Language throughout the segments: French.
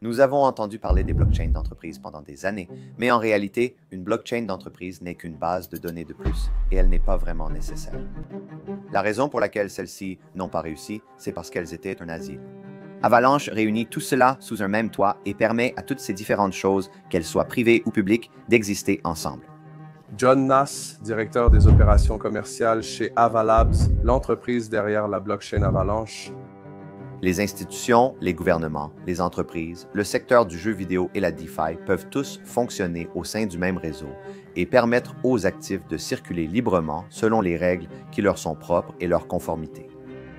Nous avons entendu parler des blockchains d'entreprise pendant des années, mais en réalité, une blockchain d'entreprise n'est qu'une base de données de plus, et elle n'est pas vraiment nécessaire. La raison pour laquelle celles-ci n'ont pas réussi, c'est parce qu'elles étaient un asile. Avalanche réunit tout cela sous un même toit et permet à toutes ces différentes choses, qu'elles soient privées ou publiques, d'exister ensemble. John Nass, directeur des opérations commerciales chez Avalabs, l'entreprise derrière la blockchain Avalanche. Les institutions, les gouvernements, les entreprises, le secteur du jeu vidéo et la DeFi peuvent tous fonctionner au sein du même réseau et permettre aux actifs de circuler librement selon les règles qui leur sont propres et leur conformité.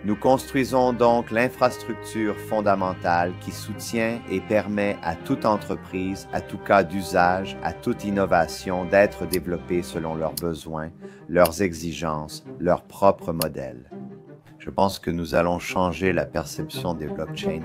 Nous construisons donc l'infrastructure fondamentale qui soutient et permet à toute entreprise, à tout cas d'usage, à toute innovation d'être développée selon leurs besoins, leurs exigences, leur propre modèle. Je pense que nous allons changer la perception des blockchains.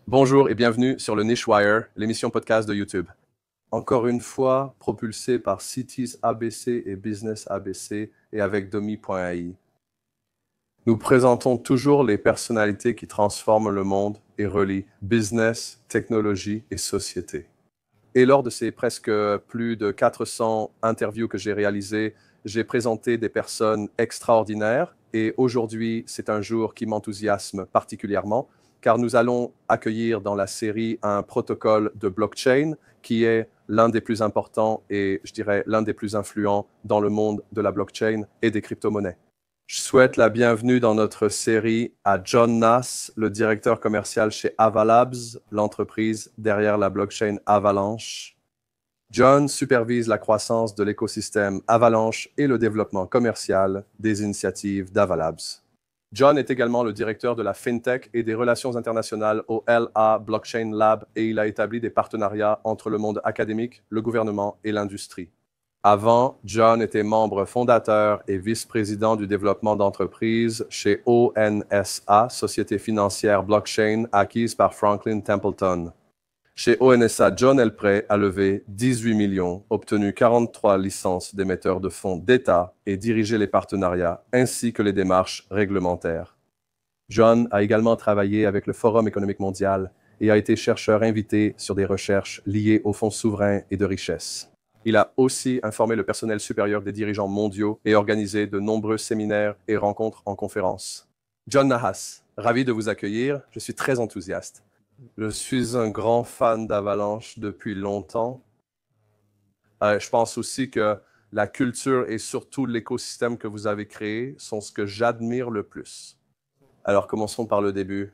Bonjour et bienvenue sur le Nichewire, l'émission podcast de YouTube. Encore une fois, propulsé par Cities ABC et Business ABC et avec Domi.ai. Nous présentons toujours les personnalités qui transforment le monde et relient business, technologie et société. Et lors de ces presque plus de 400 interviews que j'ai réalisées, j'ai présenté des personnes extraordinaires et aujourd'hui, c'est un jour qui m'enthousiasme particulièrement car nous allons accueillir dans la série un protocole de blockchain qui est l'un des plus importants et je dirais l'un des plus influents dans le monde de la blockchain et des crypto-monnaies. Je souhaite la bienvenue dans notre série à John Nass, le directeur commercial chez Avalabs, l'entreprise derrière la blockchain Avalanche. John supervise la croissance de l'écosystème Avalanche et le développement commercial des initiatives d'Avalabs. John est également le directeur de la FinTech et des relations internationales au LA Blockchain Lab et il a établi des partenariats entre le monde académique, le gouvernement et l'industrie. Avant, John était membre fondateur et vice-président du développement d'entreprises chez ONSA, société financière blockchain acquise par Franklin Templeton. Chez ONSA, John Elprey a levé 18 millions, obtenu 43 licences d'émetteurs de fonds d'État et dirigé les partenariats ainsi que les démarches réglementaires. John a également travaillé avec le Forum économique mondial et a été chercheur invité sur des recherches liées aux fonds souverains et de richesse. Il a aussi informé le personnel supérieur des dirigeants mondiaux et organisé de nombreux séminaires et rencontres en conférence. John Nass, ravi de vous accueillir. Je suis très enthousiaste. Je suis un grand fan d'Avalanche depuis longtemps. Je pense aussi que la culture et surtout l'écosystème que vous avez créé sont ce que j'admire le plus. Alors commençons par le début.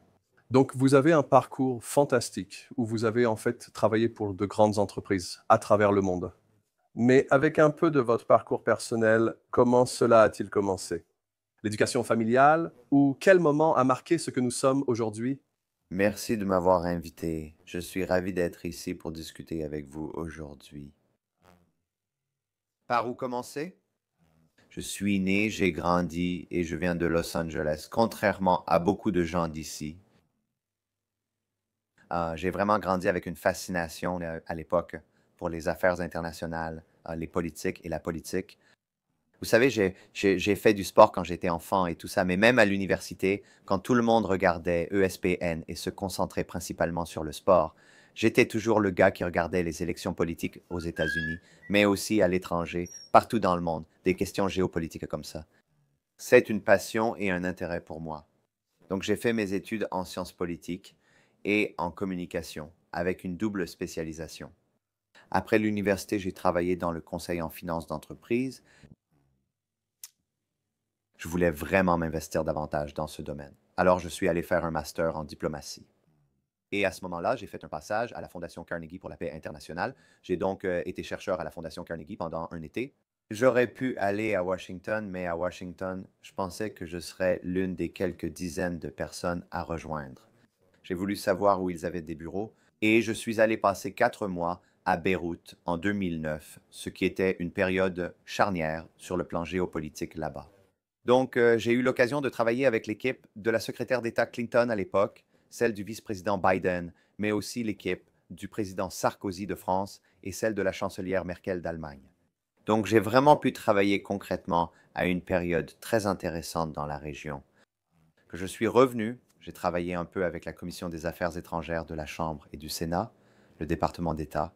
Donc vous avez un parcours fantastique où vous avez en fait travaillé pour de grandes entreprises à travers le monde. Mais avec un peu de votre parcours personnel, comment cela a-t-il commencé? L'éducation familiale ou quel moment a marqué ce que nous sommes aujourd'hui? Merci de m'avoir invité. Je suis ravi d'être ici pour discuter avec vous aujourd'hui. Par où commencer? Je suis né, j'ai grandi et je viens de Los Angeles, contrairement à beaucoup de gens d'ici. J'ai vraiment grandi avec une fascination à l'époque pour les affaires internationales, les politiques et la politique. Vous savez, j'ai fait du sport quand j'étais enfant et tout ça, mais même à l'université, quand tout le monde regardait ESPN et se concentrait principalement sur le sport, j'étais toujours le gars qui regardait les élections politiques aux États-Unis, mais aussi à l'étranger, partout dans le monde, des questions géopolitiques comme ça. C'est une passion et un intérêt pour moi. Donc j'ai fait mes études en sciences politiques et en communication, avec une double spécialisation. Après l'université, j'ai travaillé dans le conseil en finance d'entreprise. Je voulais vraiment m'investir davantage dans ce domaine. Alors, je suis allé faire un master en diplomatie. Et à ce moment-là, j'ai fait un passage à la Fondation Carnegie pour la paix internationale. J'ai donc été chercheur à la Fondation Carnegie pendant un été. J'aurais pu aller à Washington, mais à Washington, je pensais que je serais l'une des quelques dizaines de personnes à rejoindre. J'ai voulu savoir où ils avaient des bureaux et je suis allé passer 4 mois à Beyrouth en 2009, ce qui était une période charnière sur le plan géopolitique là-bas. Donc, j'ai eu l'occasion de travailler avec l'équipe de la secrétaire d'État Clinton à l'époque, celle du vice-président Biden, mais aussi l'équipe du président Sarkozy de France et celle de la chancelière Merkel d'Allemagne. Donc j'ai vraiment pu travailler concrètement à une période très intéressante dans la région. Que je suis revenu, j'ai travaillé un peu avec la Commission des Affaires étrangères de la Chambre et du Sénat, le département d'État,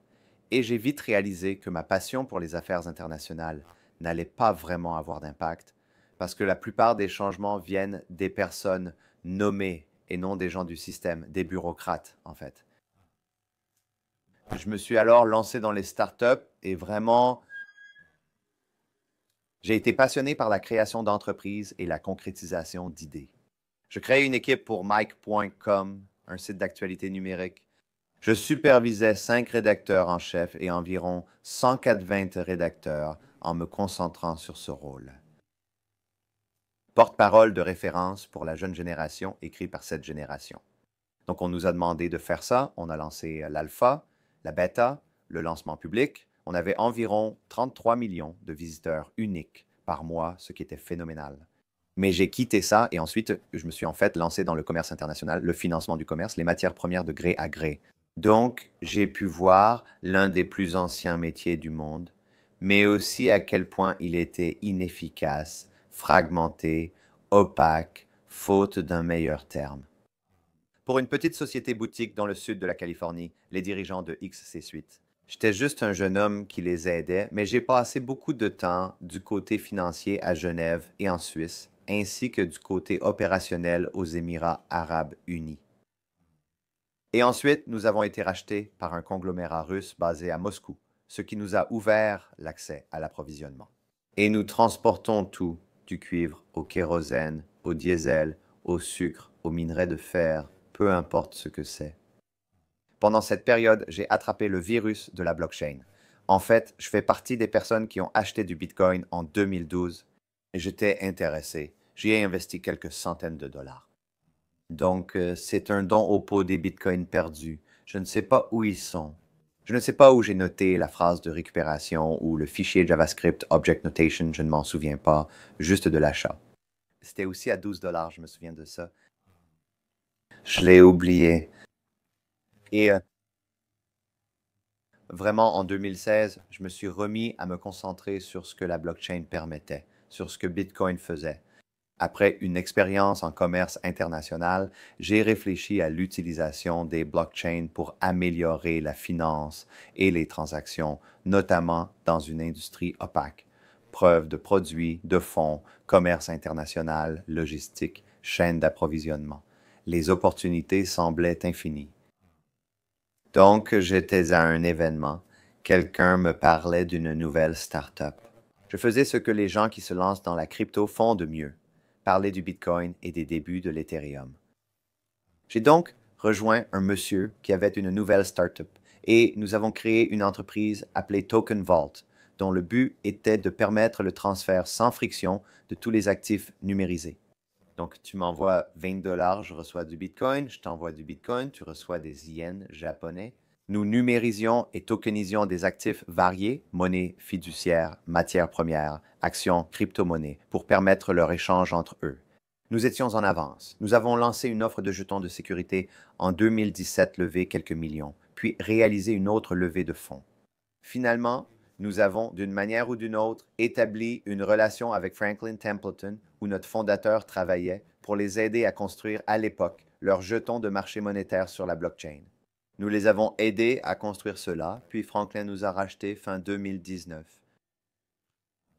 et j'ai vite réalisé que ma passion pour les affaires internationales n'allait pas vraiment avoir d'impact, parce que la plupart des changements viennent des personnes nommées et non des gens du système, des bureaucrates en fait. Je me suis alors lancé dans les startups et vraiment, j'ai été passionné par la création d'entreprises et la concrétisation d'idées. Je créais une équipe pour Mike.com, un site d'actualité numérique. Je supervisais 5 rédacteurs en chef et environ 180 rédacteurs en me concentrant sur ce rôle. Porte-parole de référence pour la jeune génération, écrit par cette génération. Donc, on nous a demandé de faire ça. On a lancé l'alpha, la bêta, le lancement public. On avait environ 33 millions de visiteurs uniques par mois, ce qui était phénoménal. Mais j'ai quitté ça et ensuite, je me suis en fait lancé dans le commerce international, le financement du commerce, les matières premières de gré à gré. Donc, j'ai pu voir l'un des plus anciens métiers du monde, mais aussi à quel point il était inefficace, fragmenté, opaque, faute d'un meilleur terme. Pour une petite société boutique dans le sud de la Californie, les dirigeants de XC Suite. J'étais juste un jeune homme qui les aidait, mais j'ai passé beaucoup de temps du côté financier à Genève et en Suisse, ainsi que du côté opérationnel aux Émirats arabes unis. Et ensuite, nous avons été rachetés par un conglomérat russe basé à Moscou, ce qui nous a ouvert l'accès à l'approvisionnement. Et nous transportons tout, du cuivre au kérosène, au diesel, au sucre, au minerai de fer, peu importe ce que c'est. Pendant cette période, j'ai attrapé le virus de la blockchain. En fait, je fais partie des personnes qui ont acheté du Bitcoin en 2012 et j'étais intéressé. J'y ai investi quelques centaines de dollars. Donc, c'est un don au pot des bitcoins perdus. Je ne sais pas où ils sont. Je ne sais pas où j'ai noté la phrase de récupération ou le fichier JavaScript Object Notation, je ne m'en souviens pas, juste de l'achat. C'était aussi à 12 dollars, je me souviens de ça. Je l'ai oublié. Et vraiment, en 2016, je me suis remis à me concentrer sur ce que la blockchain permettait, sur ce que Bitcoin faisait. Après une expérience en commerce international, j'ai réfléchi à l'utilisation des blockchains pour améliorer la finance et les transactions, notamment dans une industrie opaque. Preuve de produits, de fonds, commerce international, logistique, chaîne d'approvisionnement. Les opportunités semblaient infinies. Donc, j'étais à un événement. Quelqu'un me parlait d'une nouvelle start-up. Je faisais ce que les gens qui se lancent dans la crypto font de mieux, parler du Bitcoin et des débuts de l'Ethereum. J'ai donc rejoint un monsieur qui avait une nouvelle start-up et nous avons créé une entreprise appelée Token Vault, dont le but était de permettre le transfert sans friction de tous les actifs numérisés. Donc, tu m'envoies 20 dollars, je reçois du Bitcoin, je t'envoie du Bitcoin, tu reçois des yens japonais. Nous numérisions et tokenisions des actifs variés, monnaie fiduciaire, matières premières, actions, crypto-monnaies, pour permettre leur échange entre eux. Nous étions en avance. Nous avons lancé une offre de jetons de sécurité en 2017, levé quelques millions, puis réalisé une autre levée de fonds. Finalement, nous avons, d'une manière ou d'une autre, établi une relation avec Franklin Templeton, où notre fondateur travaillait, pour les aider à construire à l'époque leurs jetons de marché monétaire sur la blockchain. Nous les avons aidés à construire cela, puis Franklin nous a rachetés fin 2019.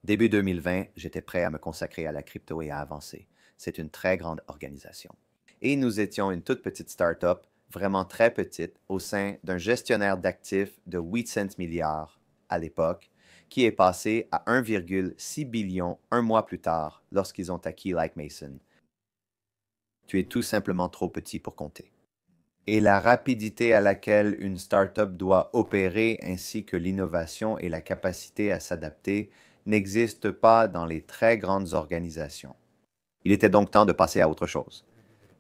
Début 2020, j'étais prêt à me consacrer à la crypto et à avancer. C'est une très grande organisation. Et nous étions une toute petite start-up, vraiment très petite, au sein d'un gestionnaire d'actifs de 800 milliards à l'époque, qui est passé à 1,6 billion un mois plus tard lorsqu'ils ont acquis Like Mason. Tu es tout simplement trop petit pour compter. Et la rapidité à laquelle une start-up doit opérer ainsi que l'innovation et la capacité à s'adapter n'existent pas dans les très grandes organisations. Il était donc temps de passer à autre chose.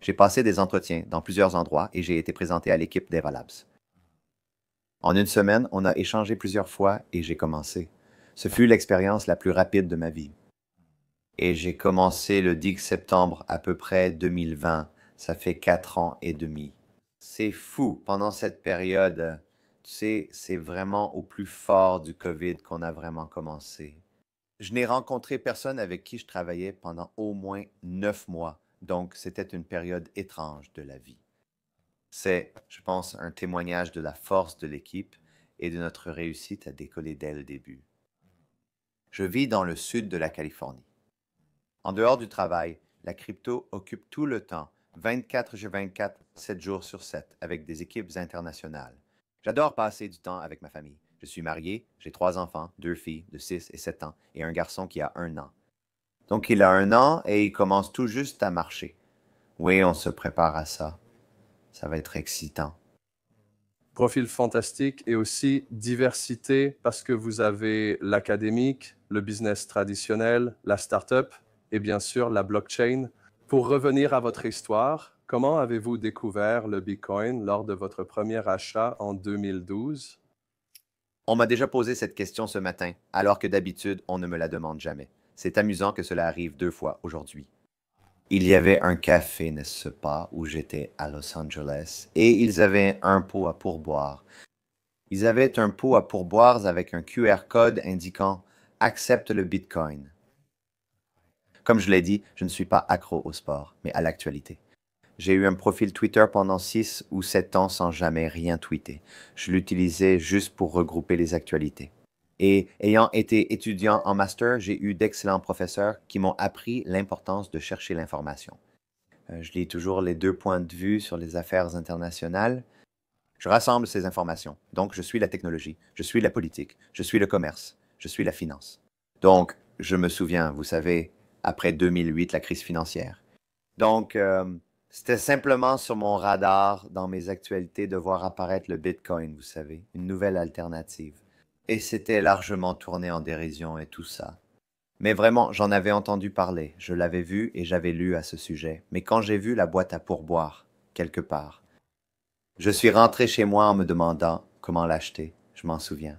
J'ai passé des entretiens dans plusieurs endroits et j'ai été présenté à l'équipe d'Eva Labs. En une semaine, on a échangé plusieurs fois et j'ai commencé. Ce fut l'expérience la plus rapide de ma vie. Et j'ai commencé le 10 septembre à peu près 2020. Ça fait 4 ans et demi. C'est fou. Pendant cette période, c'est vraiment au plus fort du COVID qu'on a vraiment commencé. Je n'ai rencontré personne avec qui je travaillais pendant au moins 9 mois, donc c'était une période étrange de la vie. C'est, je pense, un témoignage de la force de l'équipe et de notre réussite à décoller dès le début. Je vis dans le sud de la Californie. En dehors du travail, la crypto occupe tout le temps, 24 sur 24, 7 jours sur 7, avec des équipes internationales. J'adore passer du temps avec ma famille. Je suis marié, j'ai 3 enfants, 2 filles de 6 et 7 ans et un garçon qui a 1 an. Donc il a 1 an et il commence tout juste à marcher. Oui, on se prépare à ça. Ça va être excitant. Profil fantastique et aussi diversité parce que vous avez l'académique, le business traditionnel, la startup et bien sûr la blockchain. Pour revenir à votre histoire, comment avez-vous découvert le Bitcoin lors de votre premier achat en 2012? On m'a déjà posé cette question ce matin, alors que d'habitude, on ne me la demande jamais. C'est amusant que cela arrive 2 fois aujourd'hui. Il y avait un café, n'est-ce pas, où j'étais à Los Angeles, et ils avaient un pot à pourboire. Ils avaient un pot à pourboire avec un QR code indiquant Accepte le Bitcoin. Comme je l'ai dit, je ne suis pas accro au sport, mais à l'actualité. J'ai eu un profil Twitter pendant 6 ou 7 ans sans jamais rien tweeter. Je l'utilisais juste pour regrouper les actualités. Et ayant été étudiant en master, j'ai eu d'excellents professeurs qui m'ont appris l'importance de chercher l'information. Je lis toujours les 2 points de vue sur les affaires internationales. Je rassemble ces informations. Donc, je suis la technologie, je suis la politique, je suis le commerce, je suis la finance. Donc, je me souviens, vous savez, après 2008, la crise financière. Donc, c'était simplement sur mon radar dans mes actualités de voir apparaître le Bitcoin, vous savez, une nouvelle alternative. Et c'était largement tourné en dérision et tout ça. Mais vraiment, j'en avais entendu parler, je l'avais vu et j'avais lu à ce sujet. Mais quand j'ai vu la boîte à pourboire, quelque part, je suis rentré chez moi en me demandant comment l'acheter. Je m'en souviens.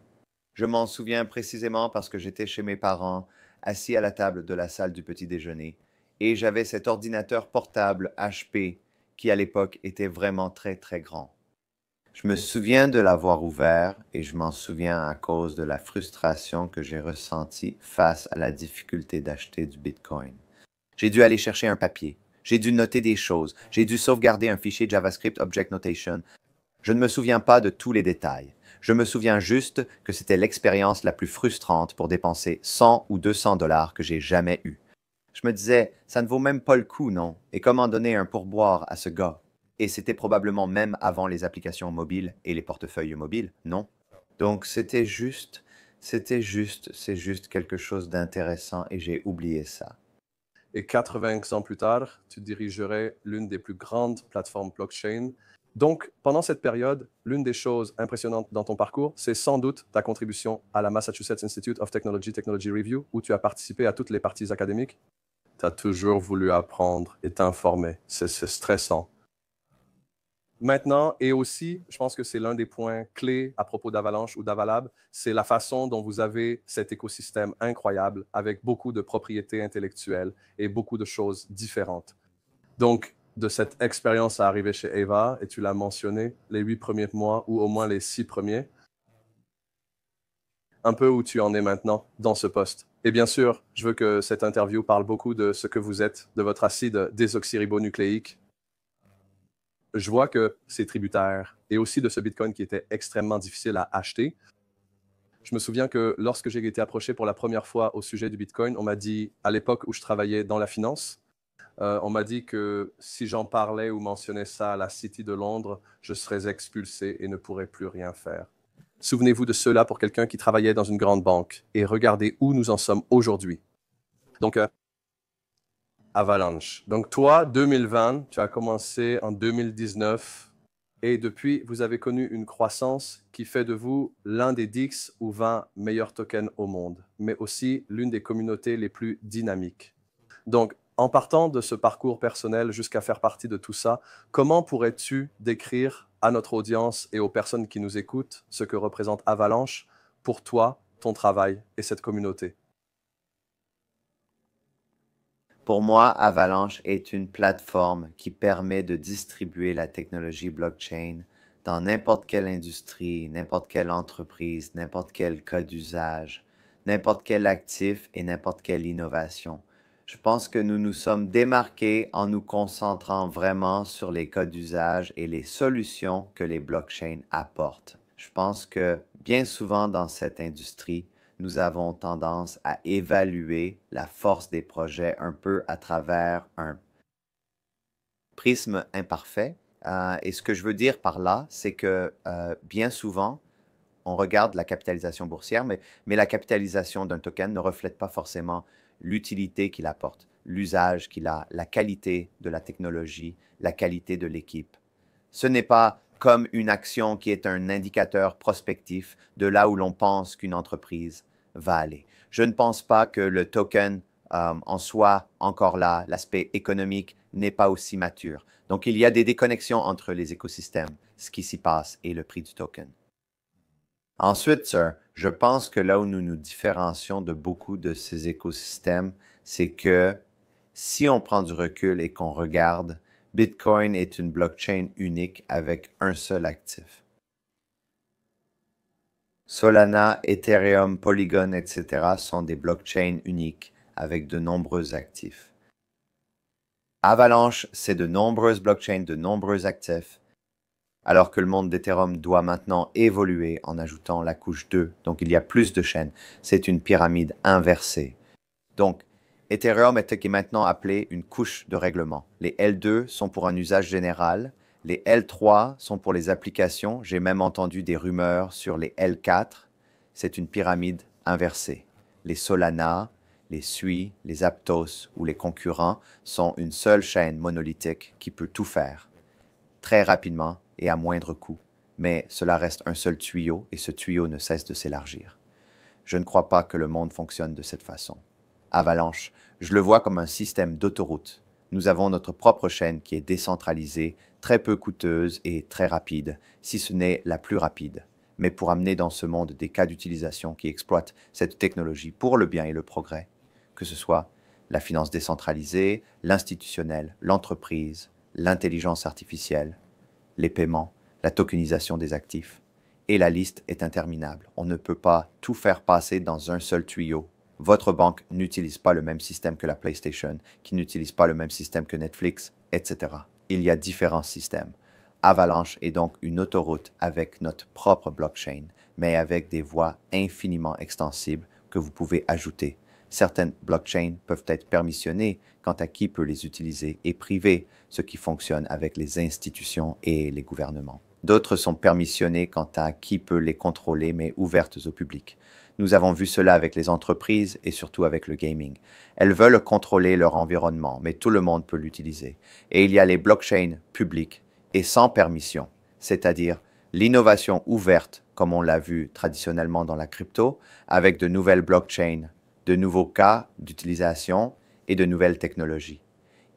Je m'en souviens précisément parce que j'étais chez mes parents, assis à la table de la salle du petit déjeuner, et j'avais cet ordinateur portable HP qui à l'époque était vraiment très très grand. Je me souviens de l'avoir ouvert et je m'en souviens à cause de la frustration que j'ai ressentie face à la difficulté d'acheter du Bitcoin. J'ai dû aller chercher un papier. J'ai dû noter des choses. J'ai dû sauvegarder un fichier JavaScript Object Notation. Je ne me souviens pas de tous les détails. Je me souviens juste que c'était l'expérience la plus frustrante pour dépenser 100 ou 200 dollars que j'ai jamais eue. Je me disais, ça ne vaut même pas le coup, non? Et comment donner un pourboire à ce gars? Et c'était probablement même avant les applications mobiles et les portefeuilles mobiles, non? Donc c'est juste quelque chose d'intéressant et j'ai oublié ça. Et 80 ans plus tard, tu dirigerais l'une des plus grandes plateformes blockchain. Donc, pendant cette période, l'une des choses impressionnantes dans ton parcours, c'est sans doute ta contribution à la Massachusetts Institute of Technology Technology Review, où tu as participé à toutes les parties académiques. Tu as toujours voulu apprendre et t'informer. C'est stressant. Maintenant, et aussi, je pense que c'est l'un des points clés à propos d'Avalanche ou d'Avalab, c'est la façon dont vous avez cet écosystème incroyable avec beaucoup de propriétés intellectuelles et beaucoup de choses différentes. Donc, de cette expérience à arriver chez Eva, et tu l'as mentionné, les 8 premiers mois ou au moins les 6 premiers, un peu où tu en es maintenant dans ce poste. Et bien sûr, je veux que cette interview parle beaucoup de ce que vous êtes, de votre acide désoxyribonucléique. Je vois que c'est tributaire et aussi de ce Bitcoin qui était extrêmement difficile à acheter. Je me souviens que lorsque j'ai été approché pour la première fois au sujet du Bitcoin, on m'a dit, à l'époque où je travaillais dans la finance, on m'a dit que si j'en parlais ou mentionnais ça à la City de Londres, je serais expulsé et ne pourrais plus rien faire. Souvenez-vous de cela pour quelqu'un qui travaillait dans une grande banque et regardez où nous en sommes aujourd'hui. Donc, Avalanche. Donc toi, 2020, tu as commencé en 2019 et depuis, vous avez connu une croissance qui fait de vous l'un des 10 ou 20 meilleurs tokens au monde, mais aussi l'une des communautés les plus dynamiques. Donc, en partant de ce parcours personnel jusqu'à faire partie de tout ça, comment pourrais-tu décrire à notre audience et aux personnes qui nous écoutent ce que représente Avalanche pour toi, ton travail et cette communauté? Pour moi, Avalanche est une plateforme qui permet de distribuer la technologie blockchain dans n'importe quelle industrie, n'importe quelle entreprise, n'importe quel cas d'usage, n'importe quel actif et n'importe quelle innovation. Je pense que nous nous sommes démarqués en nous concentrant vraiment sur les cas d'usage et les solutions que les blockchains apportent. Je pense que bien souvent dans cette industrie, nous avons tendance à évaluer la force des projets un peu à travers un prisme imparfait. Et ce que je veux dire par là, c'est que bien souvent, on regarde la capitalisation boursière, mais la capitalisation d'un token ne reflète pas forcément l'utilité qu'il apporte, l'usage qu'il a, la qualité de la technologie, la qualité de l'équipe. Ce n'est pas comme une action qui est un indicateur prospectif de là où l'on pense qu'une entreprise va aller. Je ne pense pas que le token en soit encore là, l'aspect économique n'est pas aussi mature. Donc, il y a des déconnexions entre les écosystèmes, ce qui s'y passe et le prix du token. Ensuite, sir, je pense que là où nous nous différencions de beaucoup de ces écosystèmes, c'est que si on prend du recul et qu'on regarde, Bitcoin est une blockchain unique avec un seul actif. Solana, Ethereum, Polygon, etc. sont des blockchains uniques avec de nombreux actifs. Avalanche, c'est de nombreuses blockchains, de nombreux actifs, alors que le monde d'Ethereum doit maintenant évoluer en ajoutant la couche 2. Donc, il y a plus de chaînes. C'est une pyramide inversée. Donc, Ethereum est maintenant appelé une couche de règlement. Les L2 sont pour un usage général. Les L3 sont pour les applications. J'ai même entendu des rumeurs sur les L4. C'est une pyramide inversée. Les Solana, les Sui, les Aptos ou les concurrents sont une seule chaîne monolithique qui peut tout faire très rapidement et à moindre coût. Mais cela reste un seul tuyau et ce tuyau ne cesse de s'élargir. Je ne crois pas que le monde fonctionne de cette façon. Avalanche, je le vois comme un système d'autoroute. Nous avons notre propre chaîne qui est décentralisée, très peu coûteuse et très rapide, si ce n'est la plus rapide. Mais pour amener dans ce monde des cas d'utilisation qui exploitent cette technologie pour le bien et le progrès, que ce soit la finance décentralisée, l'institutionnel, l'entreprise, l'intelligence artificielle, les paiements, la tokenisation des actifs. Et la liste est interminable. On ne peut pas tout faire passer dans un seul tuyau. Votre banque n'utilise pas le même système que la PlayStation, qui n'utilise pas le même système que Netflix, etc. Il y a différents systèmes. Avalanche est donc une autoroute avec notre propre blockchain, mais avec des voies infiniment extensibles que vous pouvez ajouter. Certaines blockchains peuvent être permissionnées quant à qui peut les utiliser et privées, ce qui fonctionne avec les institutions et les gouvernements. D'autres sont permissionnées quant à qui peut les contrôler, mais ouvertes au public. Nous avons vu cela avec les entreprises et surtout avec le gaming. Elles veulent contrôler leur environnement, mais tout le monde peut l'utiliser. Et il y a les blockchains publiques et sans permission, c'est-à-dire l'innovation ouverte, comme on l'a vu traditionnellement dans la crypto, avec de nouvelles blockchains, de nouveaux cas d'utilisation et de nouvelles technologies.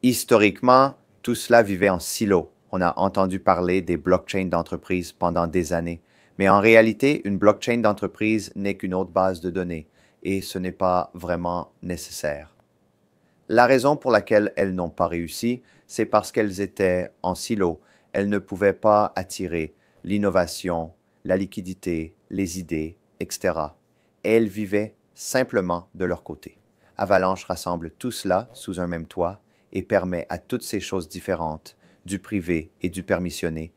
Historiquement, tout cela vivait en silo. On a entendu parler des blockchains d'entreprise pendant des années. Mais en réalité, une blockchain d'entreprise n'est qu'une autre base de données et ce n'est pas vraiment nécessaire. La raison pour laquelle elles n'ont pas réussi, c'est parce qu'elles étaient en silo. Elles ne pouvaient pas attirer l'innovation, la liquidité, les idées, etc. Et elles vivaient simplement de leur côté. Avalanche rassemble tout cela sous un même toit et permet à toutes ces choses différentes, du privé et du permissionné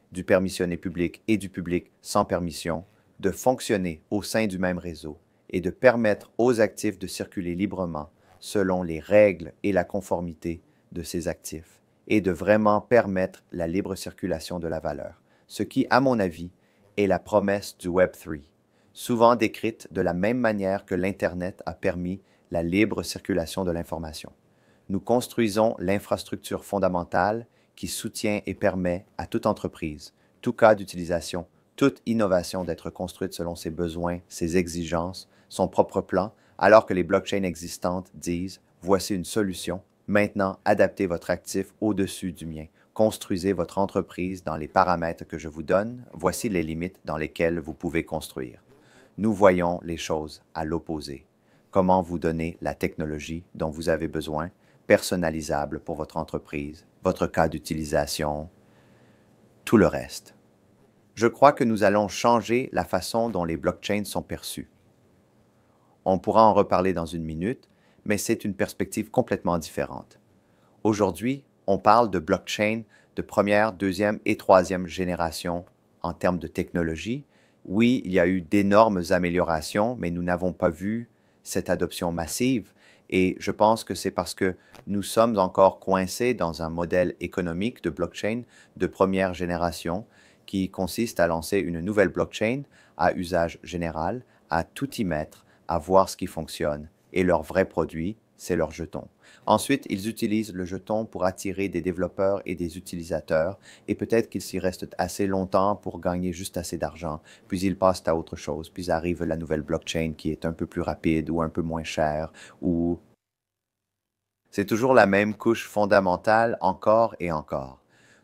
public et du public sans permission, de fonctionner au sein du même réseau et de permettre aux actifs de circuler librement selon les règles et la conformité de ces actifs et de vraiment permettre la libre circulation de la valeur, ce qui, à mon avis, est la promesse du Web3, souvent décrite de la même manière que l'Internet a permis la libre circulation de l'information. Nous construisons l'infrastructure fondamentale qui soutient et permet à toute entreprise, tout cas d'utilisation, toute innovation d'être construite selon ses besoins, ses exigences, son propre plan, alors que les blockchains existantes disent « Voici une solution, maintenant adaptez votre actif au-dessus du mien, construisez votre entreprise dans les paramètres que je vous donne, voici les limites dans lesquelles vous pouvez construire. » Nous voyons les choses à l'opposé. Comment vous donner la technologie dont vous avez besoin, personnalisable pour votre entreprise, votre cas d'utilisation, tout le reste. Je crois que nous allons changer la façon dont les blockchains sont perçus. On pourra en reparler dans une minute, mais c'est une perspective complètement différente. Aujourd'hui, on parle de blockchain de première, deuxième et troisième génération en termes de technologie. Oui, il y a eu d'énormes améliorations, mais nous n'avons pas vu cette adoption massive. Et je pense que c'est parce que nous sommes encore coincés dans un modèle économique de blockchain de première génération qui consiste à lancer une nouvelle blockchain à usage général, à tout y mettre, à voir ce qui fonctionne. Et leur vrai produit, c'est leur jeton. Ensuite, ils utilisent le jeton pour attirer des développeurs et des utilisateurs, et peut-être qu'ils s'y restent assez longtemps pour gagner juste assez d'argent, puis ils passent à autre chose, puis arrive la nouvelle blockchain qui est un peu plus rapide ou un peu moins chère, ou... C'est toujours la même couche fondamentale encore et encore.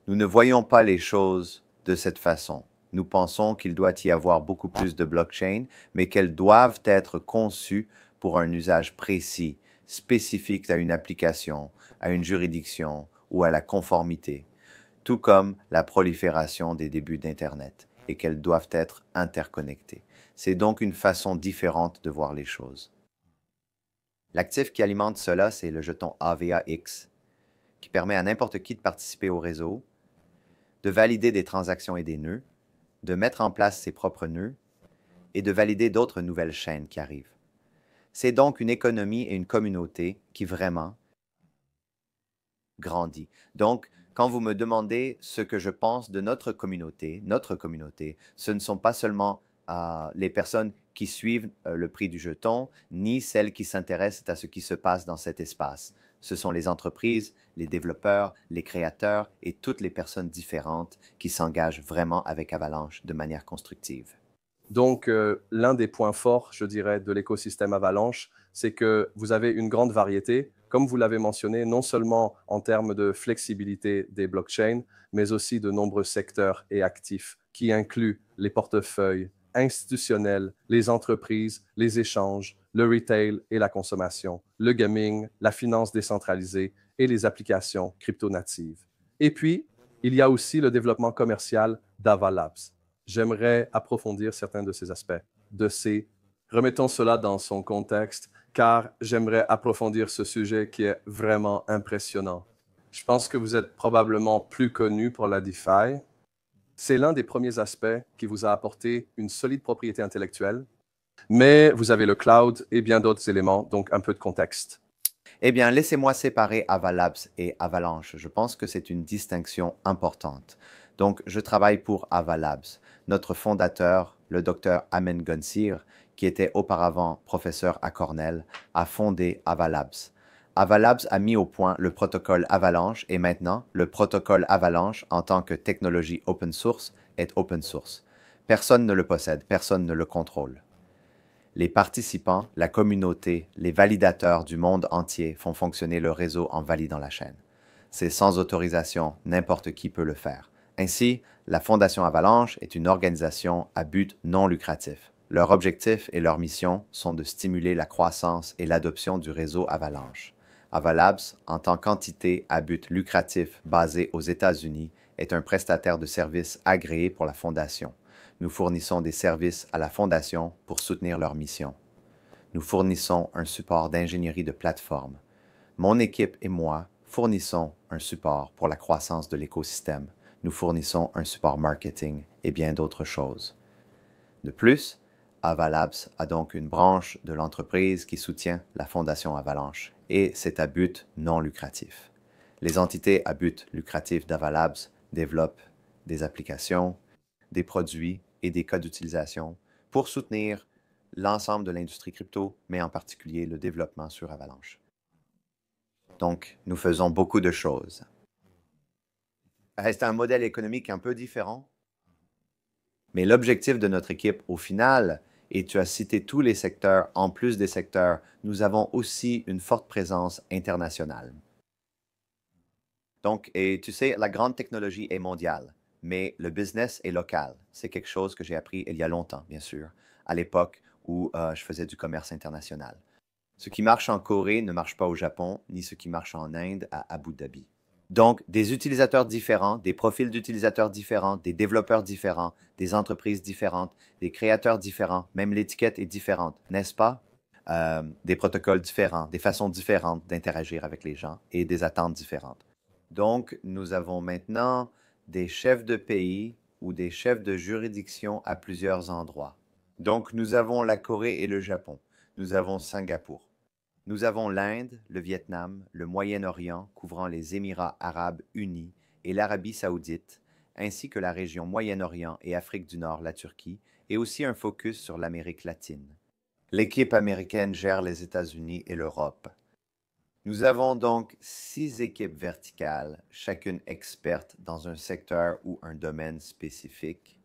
Nous ne voyons pas les choses de cette façon. Nous pensons qu'il doit y avoir beaucoup plus de blockchains, mais qu'elles doivent être conçues pour un usage précis, spécifique à une application, à une juridiction ou à la conformité, tout comme la prolifération des débuts d'Internet, et qu'elles doivent être interconnectées. C'est donc une façon différente de voir les choses. L'actif qui alimente cela, c'est le jeton AVAX, qui permet à n'importe qui de participer au réseau, de valider des transactions et des nœuds, de mettre en place ses propres nœuds et de valider d'autres nouvelles chaînes qui arrivent. C'est donc une économie et une communauté qui vraiment grandit. Donc, quand vous me demandez ce que je pense de notre communauté, ce ne sont pas seulement les personnes qui suivent le prix du jeton, ni celles qui s'intéressent à ce qui se passe dans cet espace. Ce sont les entreprises, les développeurs, les créateurs et toutes les personnes différentes qui s'engagent vraiment avec Avalanche de manière constructive. Donc, l'un des points forts, je dirais, de l'écosystème Avalanche, c'est que vous avez une grande variété, comme vous l'avez mentionné, non seulement en termes de flexibilité des blockchains, mais aussi de nombreux secteurs et actifs qui incluent les portefeuilles institutionnels, les entreprises, les échanges, le retail et la consommation, le gaming, la finance décentralisée et les applications crypto-natives. Et puis, il y a aussi le développement commercial d'Avalabs. J'aimerais approfondir certains de ces aspects, remettons cela dans son contexte, car j'aimerais approfondir ce sujet qui est vraiment impressionnant. Je pense que vous êtes probablement plus connu pour la DeFi. C'est l'un des premiers aspects qui vous a apporté une solide propriété intellectuelle, mais vous avez le cloud et bien d'autres éléments, donc un peu de contexte. Eh bien, laissez-moi séparer Avalabs et Avalanche. Je pense que c'est une distinction importante. Donc, je travaille pour Avalabs. Notre fondateur, le docteur Amen Gonsir, qui était auparavant professeur à Cornell, a fondé Avalabs. Avalabs a mis au point le protocole Avalanche et maintenant, le protocole Avalanche en tant que technologie open source est open source. Personne ne le possède, personne ne le contrôle. Les participants, la communauté, les validateurs du monde entier font fonctionner le réseau en validant la chaîne. C'est sans autorisation, n'importe qui peut le faire. Ainsi, la Fondation Avalanche est une organisation à but non lucratif. Leur objectif et leur mission sont de stimuler la croissance et l'adoption du réseau Avalanche. Avalabs, en tant qu'entité à but lucratif basée aux États-Unis, est un prestataire de services agréé pour la Fondation. Nous fournissons des services à la Fondation pour soutenir leur mission. Nous fournissons un support d'ingénierie de plateforme. Mon équipe et moi fournissons un support pour la croissance de l'écosystème. Nous fournissons un support marketing et bien d'autres choses. De plus, Avalabs a donc une branche de l'entreprise qui soutient la Fondation Avalanche et c'est à but non lucratif. Les entités à but lucratif d'Avalabs développent des applications, des produits et des cas d'utilisation pour soutenir l'ensemble de l'industrie crypto, mais en particulier le développement sur Avalanche. Donc, nous faisons beaucoup de choses. C'est un modèle économique un peu différent, mais l'objectif de notre équipe, au final, et tu as cité tous les secteurs, en plus des secteurs, nous avons aussi une forte présence internationale. Donc, et tu sais, la grande technologie est mondiale, mais le business est local. C'est quelque chose que j'ai appris il y a longtemps, bien sûr, à l'époque où je faisais du commerce international. Ce qui marche en Corée ne marche pas au Japon, ni ce qui marche en Inde à Abu Dhabi. Donc, des utilisateurs différents, des profils d'utilisateurs différents, des développeurs différents, des entreprises différentes, des créateurs différents, même l'étiquette est différente, n'est-ce pas? Des protocoles différents, des façons différentes d'interagir avec les gens et des attentes différentes. Donc, nous avons maintenant des chefs de pays ou des chefs de juridiction à plusieurs endroits. Donc, nous avons la Corée et le Japon. Nous avons Singapour. Nous avons l'Inde, le Vietnam, le Moyen-Orient couvrant les Émirats arabes unis et l'Arabie saoudite, ainsi que la région Moyen-Orient et Afrique du Nord, la Turquie, et aussi un focus sur l'Amérique latine. L'équipe américaine gère les États-Unis et l'Europe. Nous avons donc 6 équipes verticales, chacune experte dans un secteur ou un domaine spécifique.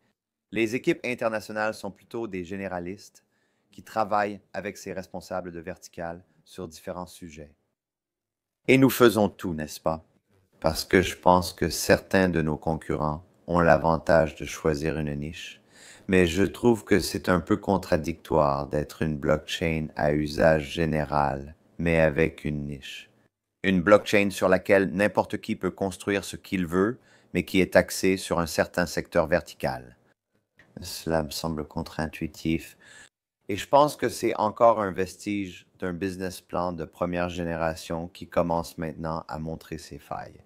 Les équipes internationales sont plutôt des généralistes qui travaillent avec ces responsables de verticales sur différents sujets. Et nous faisons tout, n'est-ce pas? Parce que je pense que certains de nos concurrents ont l'avantage de choisir une niche, mais je trouve que c'est un peu contradictoire d'être une blockchain à usage général, mais avec une niche. Une blockchain sur laquelle n'importe qui peut construire ce qu'il veut, mais qui est axée sur un certain secteur vertical. Cela me semble contre-intuitif. Et je pense que c'est encore un vestige d'un business plan de première génération qui commence maintenant à montrer ses failles.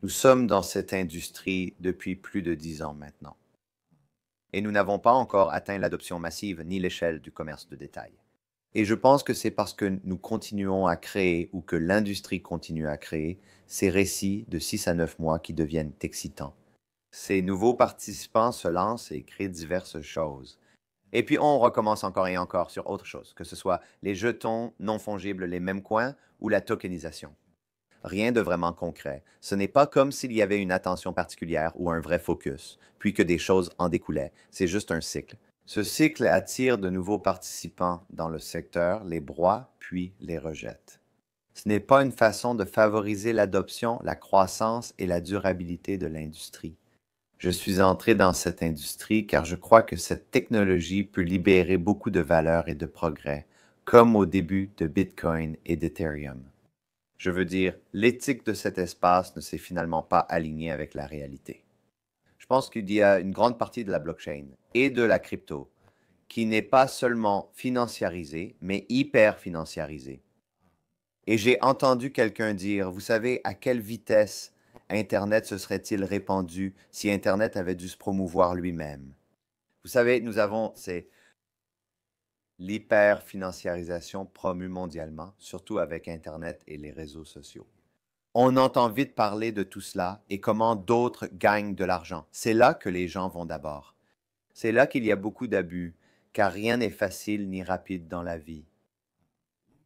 Nous sommes dans cette industrie depuis plus de 10 ans maintenant. Et nous n'avons pas encore atteint l'adoption massive ni l'échelle du commerce de détail. Et je pense que c'est parce que nous continuons à créer ou que l'industrie continue à créer ces récits de 6 à 9 mois qui deviennent excitants. Ces nouveaux participants se lancent et créent diverses choses. Et puis on recommence encore et encore sur autre chose, que ce soit les jetons non fongibles, les mêmes coins ou la tokenisation. Rien de vraiment concret. Ce n'est pas comme s'il y avait une attention particulière ou un vrai focus, puis que des choses en découlaient. C'est juste un cycle. Ce cycle attire de nouveaux participants dans le secteur, les broie, puis les rejette. Ce n'est pas une façon de favoriser l'adoption, la croissance et la durabilité de l'industrie. Je suis entré dans cette industrie car je crois que cette technologie peut libérer beaucoup de valeur et de progrès, comme au début de Bitcoin et d'Ethereum. Je veux dire, l'éthique de cet espace ne s'est finalement pas alignée avec la réalité. Je pense qu'il y a une grande partie de la blockchain et de la crypto qui n'est pas seulement financiarisée, mais hyper financiarisée. Et j'ai entendu quelqu'un dire, vous savez à quelle vitesse Internet se serait-il répandu si Internet avait dû se promouvoir lui-même? Vous savez, c'est l'hyper-financiarisation promue mondialement, surtout avec Internet et les réseaux sociaux. On entend vite parler de tout cela et comment d'autres gagnent de l'argent. C'est là que les gens vont d'abord. C'est là qu'il y a beaucoup d'abus, car rien n'est facile ni rapide dans la vie.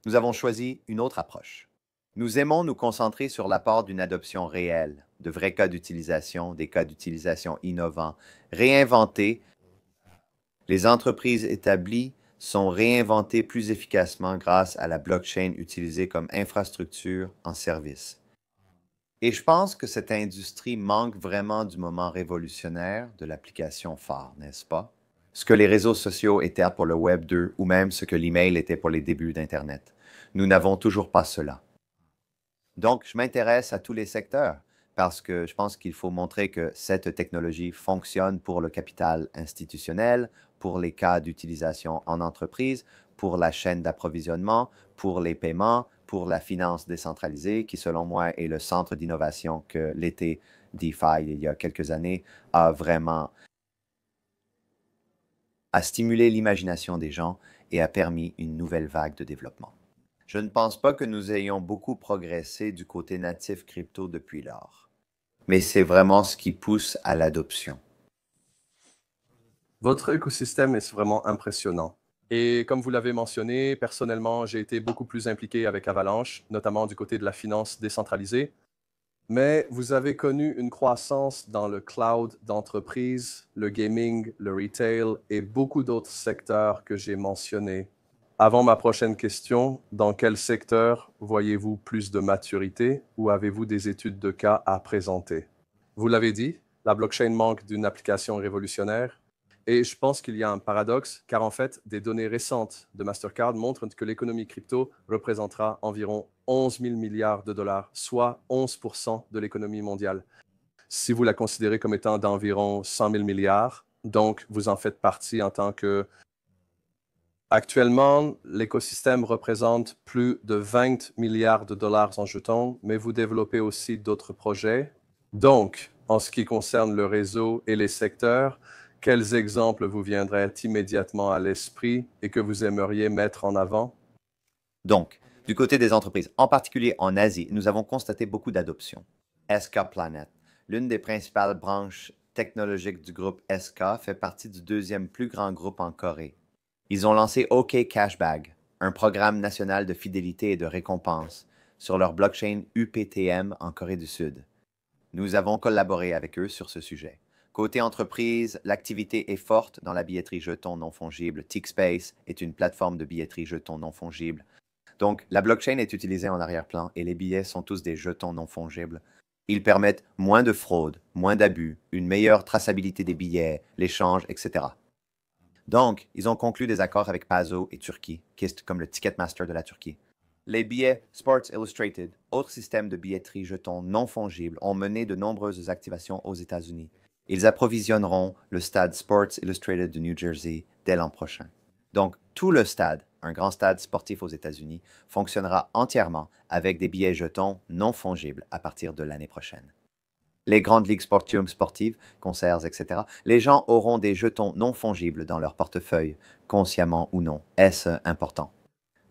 Nous avons choisi une autre approche. Nous aimons nous concentrer sur l'apport d'une adoption réelle, de vrais cas d'utilisation, des cas d'utilisation innovants, réinventés. Les entreprises établies sont réinventées plus efficacement grâce à la blockchain utilisée comme infrastructure en service. Et je pense que cette industrie manque vraiment du moment révolutionnaire de l'application phare, n'est-ce pas? Ce que les réseaux sociaux étaient pour le Web 2 ou même ce que l'email était pour les débuts d'Internet. Nous n'avons toujours pas cela. Donc, je m'intéresse à tous les secteurs parce que je pense qu'il faut montrer que cette technologie fonctionne pour le capital institutionnel, pour les cas d'utilisation en entreprise, pour la chaîne d'approvisionnement, pour les paiements, pour la finance décentralisée, qui selon moi est le centre d'innovation que l'été DeFi, il y a quelques années, a vraiment stimulé l'imagination des gens et a permis une nouvelle vague de développement. Je ne pense pas que nous ayons beaucoup progressé du côté natif crypto depuis lors, mais c'est vraiment ce qui pousse à l'adoption. Votre écosystème est vraiment impressionnant. Et comme vous l'avez mentionné, personnellement, j'ai été beaucoup plus impliqué avec Avalanche, notamment du côté de la finance décentralisée. Mais vous avez connu une croissance dans le cloud d'entreprise, le gaming, le retail et beaucoup d'autres secteurs que j'ai mentionnés. Avant ma prochaine question, dans quel secteur voyez-vous plus de maturité ou avez-vous des études de cas à présenter? Vous l'avez dit, la blockchain manque d'une application révolutionnaire. Et je pense qu'il y a un paradoxe, car en fait, des données récentes de Mastercard montrent que l'économie crypto représentera environ 11 000 milliards de dollars, soit 11% de l'économie mondiale. Si vous la considérez comme étant d'environ 100 000 milliards, donc vous en faites partie en tant que... Actuellement, l'écosystème représente plus de 20 milliards de dollars en jetons, mais vous développez aussi d'autres projets. Donc, en ce qui concerne le réseau et les secteurs, quels exemples vous viendraient immédiatement à l'esprit et que vous aimeriez mettre en avant? Donc, du côté des entreprises, en particulier en Asie, nous avons constaté beaucoup d'adoptions. SK Planet, l'une des principales branches technologiques du groupe SK, fait partie du deuxième plus grand groupe en Corée. Ils ont lancé OK Cashback, un programme national de fidélité et de récompense, sur leur blockchain UPTM en Corée du Sud. Nous avons collaboré avec eux sur ce sujet. Côté entreprise, l'activité est forte dans la billetterie jetons non fongible. TickSpace est une plateforme de billetterie jetons non fongible. Donc, la blockchain est utilisée en arrière-plan et les billets sont tous des jetons non fongibles. Ils permettent moins de fraude, moins d'abus, une meilleure traçabilité des billets, l'échange, etc. Donc, ils ont conclu des accords avec Pazo et Turquie, qui est comme le Ticketmaster de la Turquie. Les billets Sports Illustrated, autre système de billetterie jetons non fongibles, ont mené de nombreuses activations aux États-Unis. Ils approvisionneront le stade Sports Illustrated de New Jersey dès l'an prochain. Donc, tout le stade, un grand stade sportif aux États-Unis, fonctionnera entièrement avec des billets jetons non fongibles à partir de l'année prochaine. Les grandes ligues sportives, concerts, etc., les gens auront des jetons non fongibles dans leur portefeuille, consciemment ou non. Est-ce important?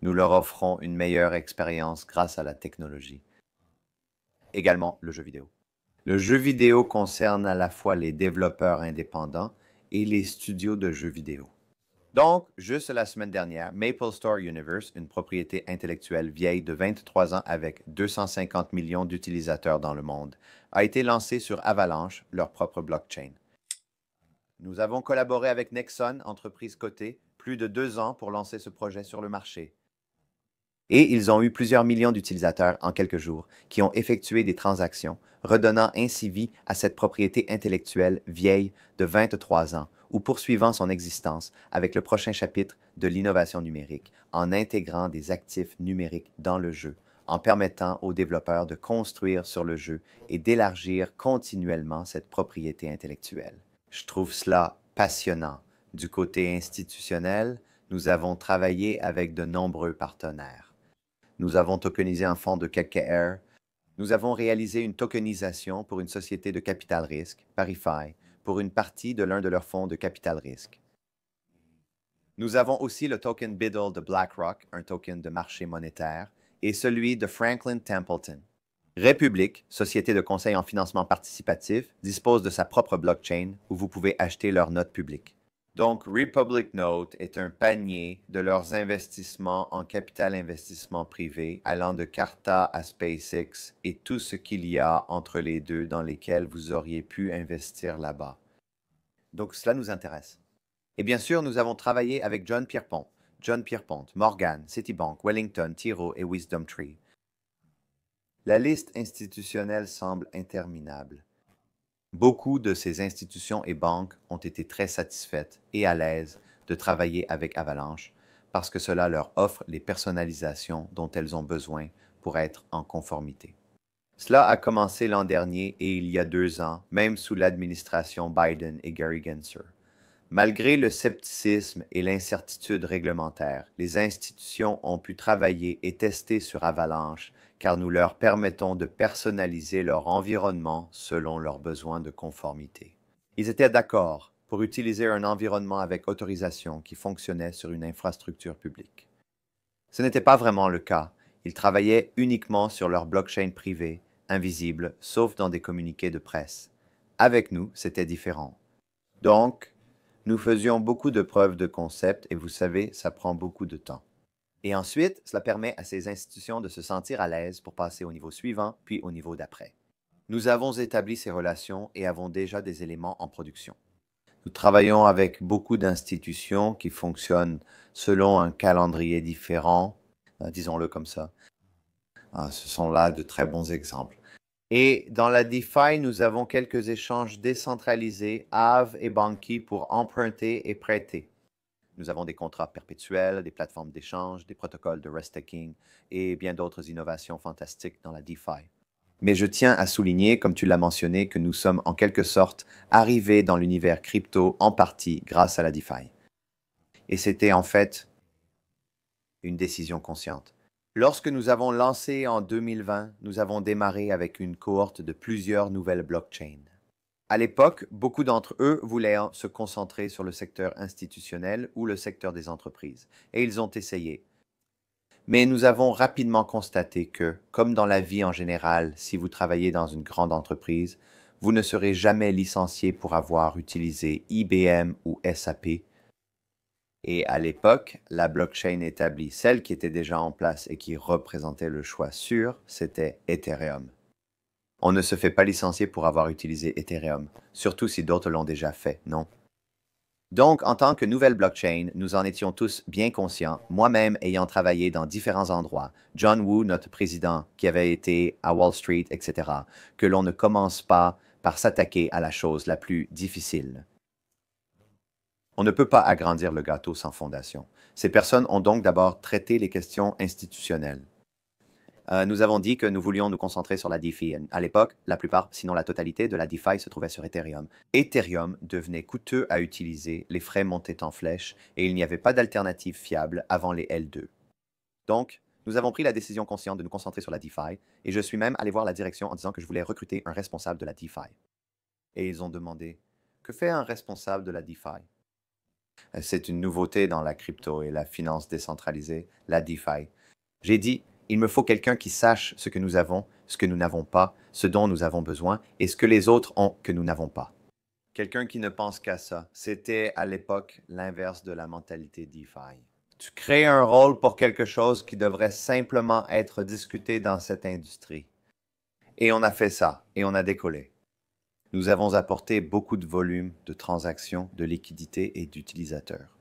Nous leur offrons une meilleure expérience grâce à la technologie. Également, le jeu vidéo. Le jeu vidéo concerne à la fois les développeurs indépendants et les studios de jeux vidéo. Donc, juste la semaine dernière, MapleStory Universe, une propriété intellectuelle vieille de 23 ans avec 250 millions d'utilisateurs dans le monde, a été lancé sur Avalanche, leur propre blockchain. Nous avons collaboré avec Nexon, entreprise cotée, plus de 2 ans pour lancer ce projet sur le marché. Et ils ont eu plusieurs millions d'utilisateurs en quelques jours qui ont effectué des transactions, redonnant ainsi vie à cette propriété intellectuelle vieille de 23 ans ou poursuivant son existence avec le prochain chapitre de l'innovation numérique en intégrant des actifs numériques dans le jeu, en permettant aux développeurs de construire sur le jeu et d'élargir continuellement cette propriété intellectuelle. Je trouve cela passionnant. Du côté institutionnel, nous avons travaillé avec de nombreux partenaires. Nous avons tokenisé un fonds de KKR. Nous avons réalisé une tokenisation pour une société de capital risque, Parify, pour une partie de l'un de leurs fonds de capital risque. Nous avons aussi le token BIDL de BlackRock, un token de marché monétaire, et celui de Franklin Templeton. Republic, société de conseil en financement participatif, dispose de sa propre blockchain où vous pouvez acheter leurs notes publiques. Donc, Republic Note est un panier de leurs investissements en capital investissement privé allant de Carta à SpaceX et tout ce qu'il y a entre les deux dans lesquels vous auriez pu investir là-bas. Donc, cela nous intéresse. Et bien sûr, nous avons travaillé avec John Pierpont, Morgan, Citibank, Wellington, T. Rowe et WisdomTree. La liste institutionnelle semble interminable. Beaucoup de ces institutions et banques ont été très satisfaites et à l'aise de travailler avec Avalanche parce que cela leur offre les personnalisations dont elles ont besoin pour être en conformité. Cela a commencé l'an dernier et il y a 2 ans, même sous l'administration Biden et Gary Gensler. Malgré le scepticisme et l'incertitude réglementaire, les institutions ont pu travailler et tester sur Avalanche car nous leur permettons de personnaliser leur environnement selon leurs besoins de conformité. Ils étaient d'accord pour utiliser un environnement avec autorisation qui fonctionnait sur une infrastructure publique. Ce n'était pas vraiment le cas. Ils travaillaient uniquement sur leur blockchain privée, invisible, sauf dans des communiqués de presse. Avec nous, c'était différent. Donc, nous faisions beaucoup de preuves de concept et vous savez, ça prend beaucoup de temps. Et ensuite, cela permet à ces institutions de se sentir à l'aise pour passer au niveau suivant, puis au niveau d'après. Nous avons établi ces relations et avons déjà des éléments en production. Nous travaillons avec beaucoup d'institutions qui fonctionnent selon un calendrier différent, disons-le comme ça. Ce sont là de très bons exemples. Et dans la DeFi, nous avons quelques échanges décentralisés, Aave et Banqi, pour emprunter et prêter. Nous avons des contrats perpétuels, des plateformes d'échange, des protocoles de restaking et bien d'autres innovations fantastiques dans la DeFi. Mais je tiens à souligner, comme tu l'as mentionné, que nous sommes en quelque sorte arrivés dans l'univers crypto en partie grâce à la DeFi. Et c'était en fait une décision consciente. Lorsque nous avons lancé en 2020, nous avons démarré avec une cohorte de plusieurs nouvelles blockchains. À l'époque, beaucoup d'entre eux voulaient se concentrer sur le secteur institutionnel ou le secteur des entreprises, et ils ont essayé. Mais nous avons rapidement constaté que, comme dans la vie en général, si vous travaillez dans une grande entreprise, vous ne serez jamais licencié pour avoir utilisé IBM ou SAP. Et à l'époque, la blockchain établie, celle qui était déjà en place et qui représentait le choix sûr, c'était Ethereum. On ne se fait pas licencier pour avoir utilisé Ethereum, surtout si d'autres l'ont déjà fait, non? Donc, en tant que nouvelle blockchain, nous en étions tous bien conscients, moi-même ayant travaillé dans différents endroits, John Wu, notre président, qui avait été à Wall Street, etc., que l'on ne commence pas par s'attaquer à la chose la plus difficile. On ne peut pas agrandir le gâteau sans fondation. Ces personnes ont donc d'abord traité les questions institutionnelles. Nous avons dit que nous voulions nous concentrer sur la DeFi. À l'époque, la plupart, sinon la totalité de la DeFi se trouvait sur Ethereum. Ethereum devenait coûteux à utiliser, les frais montaient en flèche et il n'y avait pas d'alternative fiable avant les L2. Donc, nous avons pris la décision consciente de nous concentrer sur la DeFi et je suis même allé voir la direction en disant que je voulais recruter un responsable de la DeFi. Et ils ont demandé, que fait un responsable de la DeFi? C'est une nouveauté dans la crypto et la finance décentralisée, la DeFi. J'ai dit, il me faut quelqu'un qui sache ce que nous avons, ce que nous n'avons pas, ce dont nous avons besoin et ce que les autres ont que nous n'avons pas. Quelqu'un qui ne pense qu'à ça. C'était à l'époque l'inverse de la mentalité DeFi. Tu crées un rôle pour quelque chose qui devrait simplement être discuté dans cette industrie. Et on a fait ça, et on a décollé. Nous avons apporté beaucoup de volume, de transactions, de liquidités et d'utilisateurs.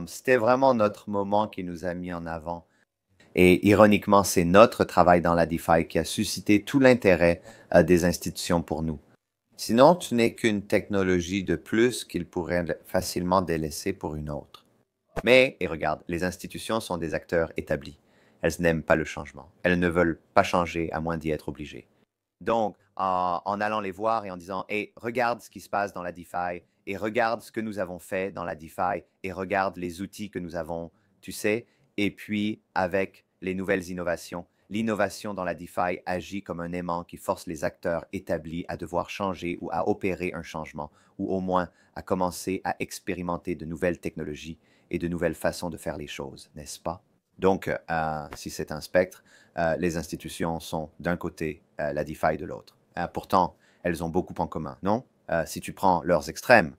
C'était vraiment notre moment qui nous a mis en avant. Et ironiquement, c'est notre travail dans la DeFi qui a suscité tout l'intérêt des institutions pour nous. Sinon, tu n'es qu'une technologie de plus qu'ils pourraient facilement délaisser pour une autre. Mais, et regarde, les institutions sont des acteurs établis. Elles n'aiment pas le changement. Elles ne veulent pas changer à moins d'y être obligées. Donc, en allant les voir et en disant, hey, regarde ce qui se passe dans la DeFi, et regarde ce que nous avons fait dans la DeFi, et regarde les outils que nous avons, tu sais, et puis avec les nouvelles innovations, l'innovation dans la DeFi agit comme un aimant qui force les acteurs établis à devoir changer ou à opérer un changement, ou au moins à commencer à expérimenter de nouvelles technologies et de nouvelles façons de faire les choses, n'est-ce pas? Donc, si c'est un spectre, les institutions sont d'un côté, la DeFi de l'autre. Pourtant, elles ont beaucoup en commun, non? Si tu prends leurs extrêmes,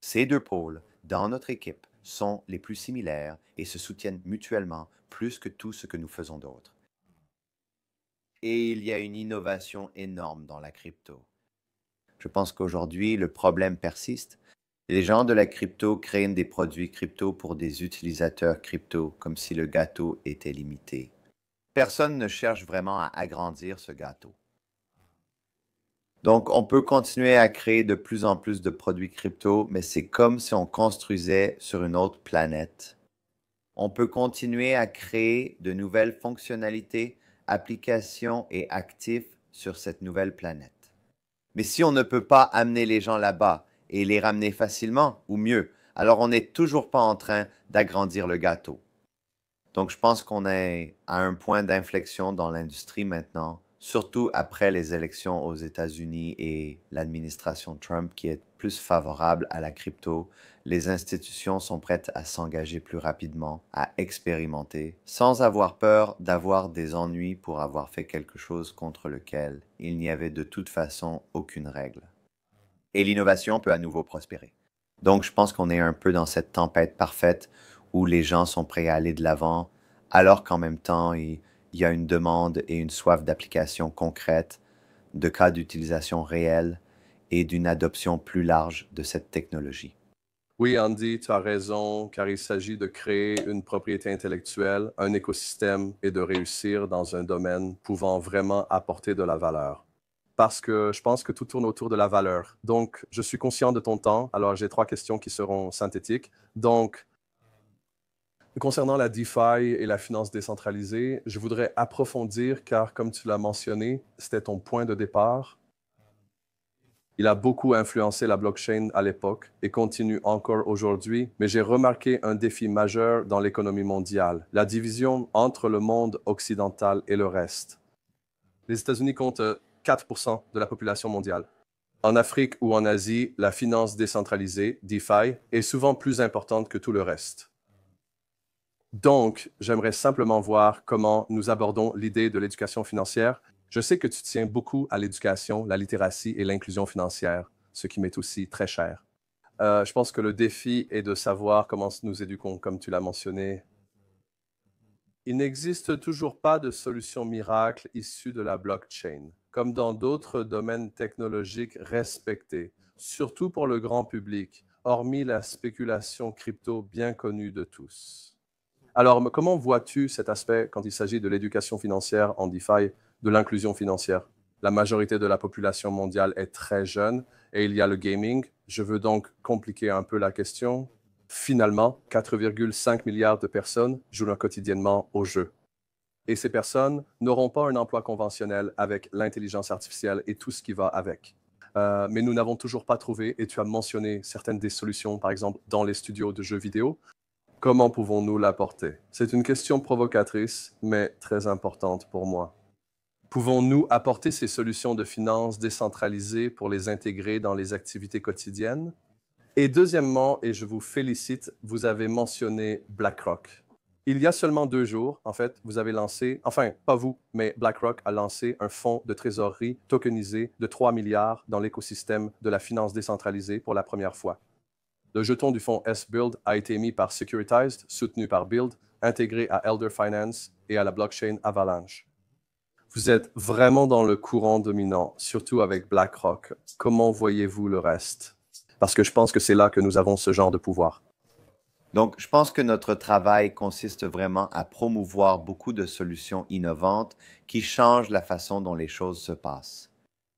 ces deux pôles, dans notre équipe, sont les plus similaires et se soutiennent mutuellement plus que tout ce que nous faisons d'autre. Et il y a une innovation énorme dans la crypto. Je pense qu'aujourd'hui, le problème persiste. Les gens de la crypto créent des produits crypto pour des utilisateurs crypto, comme si le gâteau était limité. Personne ne cherche vraiment à agrandir ce gâteau. Donc, on peut continuer à créer de plus en plus de produits crypto, mais c'est comme si on construisait sur une autre planète. On peut continuer à créer de nouvelles fonctionnalités, applications et actifs sur cette nouvelle planète. Mais si on ne peut pas amener les gens là-bas et les ramener facilement, ou mieux, alors on n'est toujours pas en train d'agrandir le gâteau. Donc je pense qu'on est à un point d'inflexion dans l'industrie maintenant, surtout après les élections aux États-Unis et l'administration Trump qui est plus favorable à la crypto. Les institutions sont prêtes à s'engager plus rapidement, à expérimenter, sans avoir peur d'avoir des ennuis pour avoir fait quelque chose contre lequel il n'y avait de toute façon aucune règle. Et l'innovation peut à nouveau prospérer. Donc je pense qu'on est un peu dans cette tempête parfaite où les gens sont prêts à aller de l'avant, alors qu'en même temps, il y a une demande et une soif d'application concrète, de cas d'utilisation réels et d'une adoption plus large de cette technologie. Oui, Andy, tu as raison, car il s'agit de créer une propriété intellectuelle, un écosystème et de réussir dans un domaine pouvant vraiment apporter de la valeur. Parce que je pense que tout tourne autour de la valeur. Donc, je suis conscient de ton temps. Alors, j'ai 3 questions qui seront synthétiques. Donc, concernant la DeFi et la finance décentralisée, je voudrais approfondir, car comme tu l'as mentionné, c'était ton point de départ. Il a beaucoup influencé la blockchain à l'époque et continue encore aujourd'hui, mais j'ai remarqué un défi majeur dans l'économie mondiale, la division entre le monde occidental et le reste. Les États-Unis comptent 4% de la population mondiale. En Afrique ou en Asie, la finance décentralisée, DeFi, est souvent plus importante que tout le reste. Donc, j'aimerais simplement voir comment nous abordons l'idée de l'éducation financière. Je sais que tu tiens beaucoup à l'éducation, la littératie et l'inclusion financière, ce qui m'est aussi très cher. Je pense que le défi est de savoir comment nous éduquons, comme tu l'as mentionné. Il n'existe toujours pas de solution miracle issue de la blockchain, comme dans d'autres domaines technologiques respectés, surtout pour le grand public, hormis la spéculation crypto bien connue de tous. Alors, comment vois-tu cet aspect quand il s'agit de l'éducation financière en DeFi, de l'inclusion financière? La majorité de la population mondiale est très jeune et il y a le gaming. Je veux donc compliquer un peu la question. Finalement, 4,5 milliards de personnes jouent quotidiennement au jeu. Et ces personnes n'auront pas un emploi conventionnel avec l'intelligence artificielle et tout ce qui va avec. Mais nous n'avons toujours pas trouvé, et tu as mentionné certaines des solutions, par exemple, dans les studios de jeux vidéo. Comment pouvons-nous l'apporter? C'est une question provocatrice, mais très importante pour moi. Pouvons-nous apporter ces solutions de finances décentralisées pour les intégrer dans les activités quotidiennes? Et deuxièmement, et je vous félicite, vous avez mentionné BlackRock. Il y a seulement 2 jours, en fait, vous avez lancé, enfin, pas vous, mais BlackRock a lancé un fonds de trésorerie tokenisé de 3 milliards dans l'écosystème de la finance décentralisée pour la première fois. Le jeton du fonds S-Build a été émis par Securitized, soutenu par Build, intégré à Elder Finance et à la blockchain Avalanche. Vous êtes vraiment dans le courant dominant, surtout avec BlackRock. Comment voyez-vous le reste? Parce que je pense que c'est là que nous avons ce genre de pouvoir. Donc, je pense que notre travail consiste vraiment à promouvoir beaucoup de solutions innovantes qui changent la façon dont les choses se passent.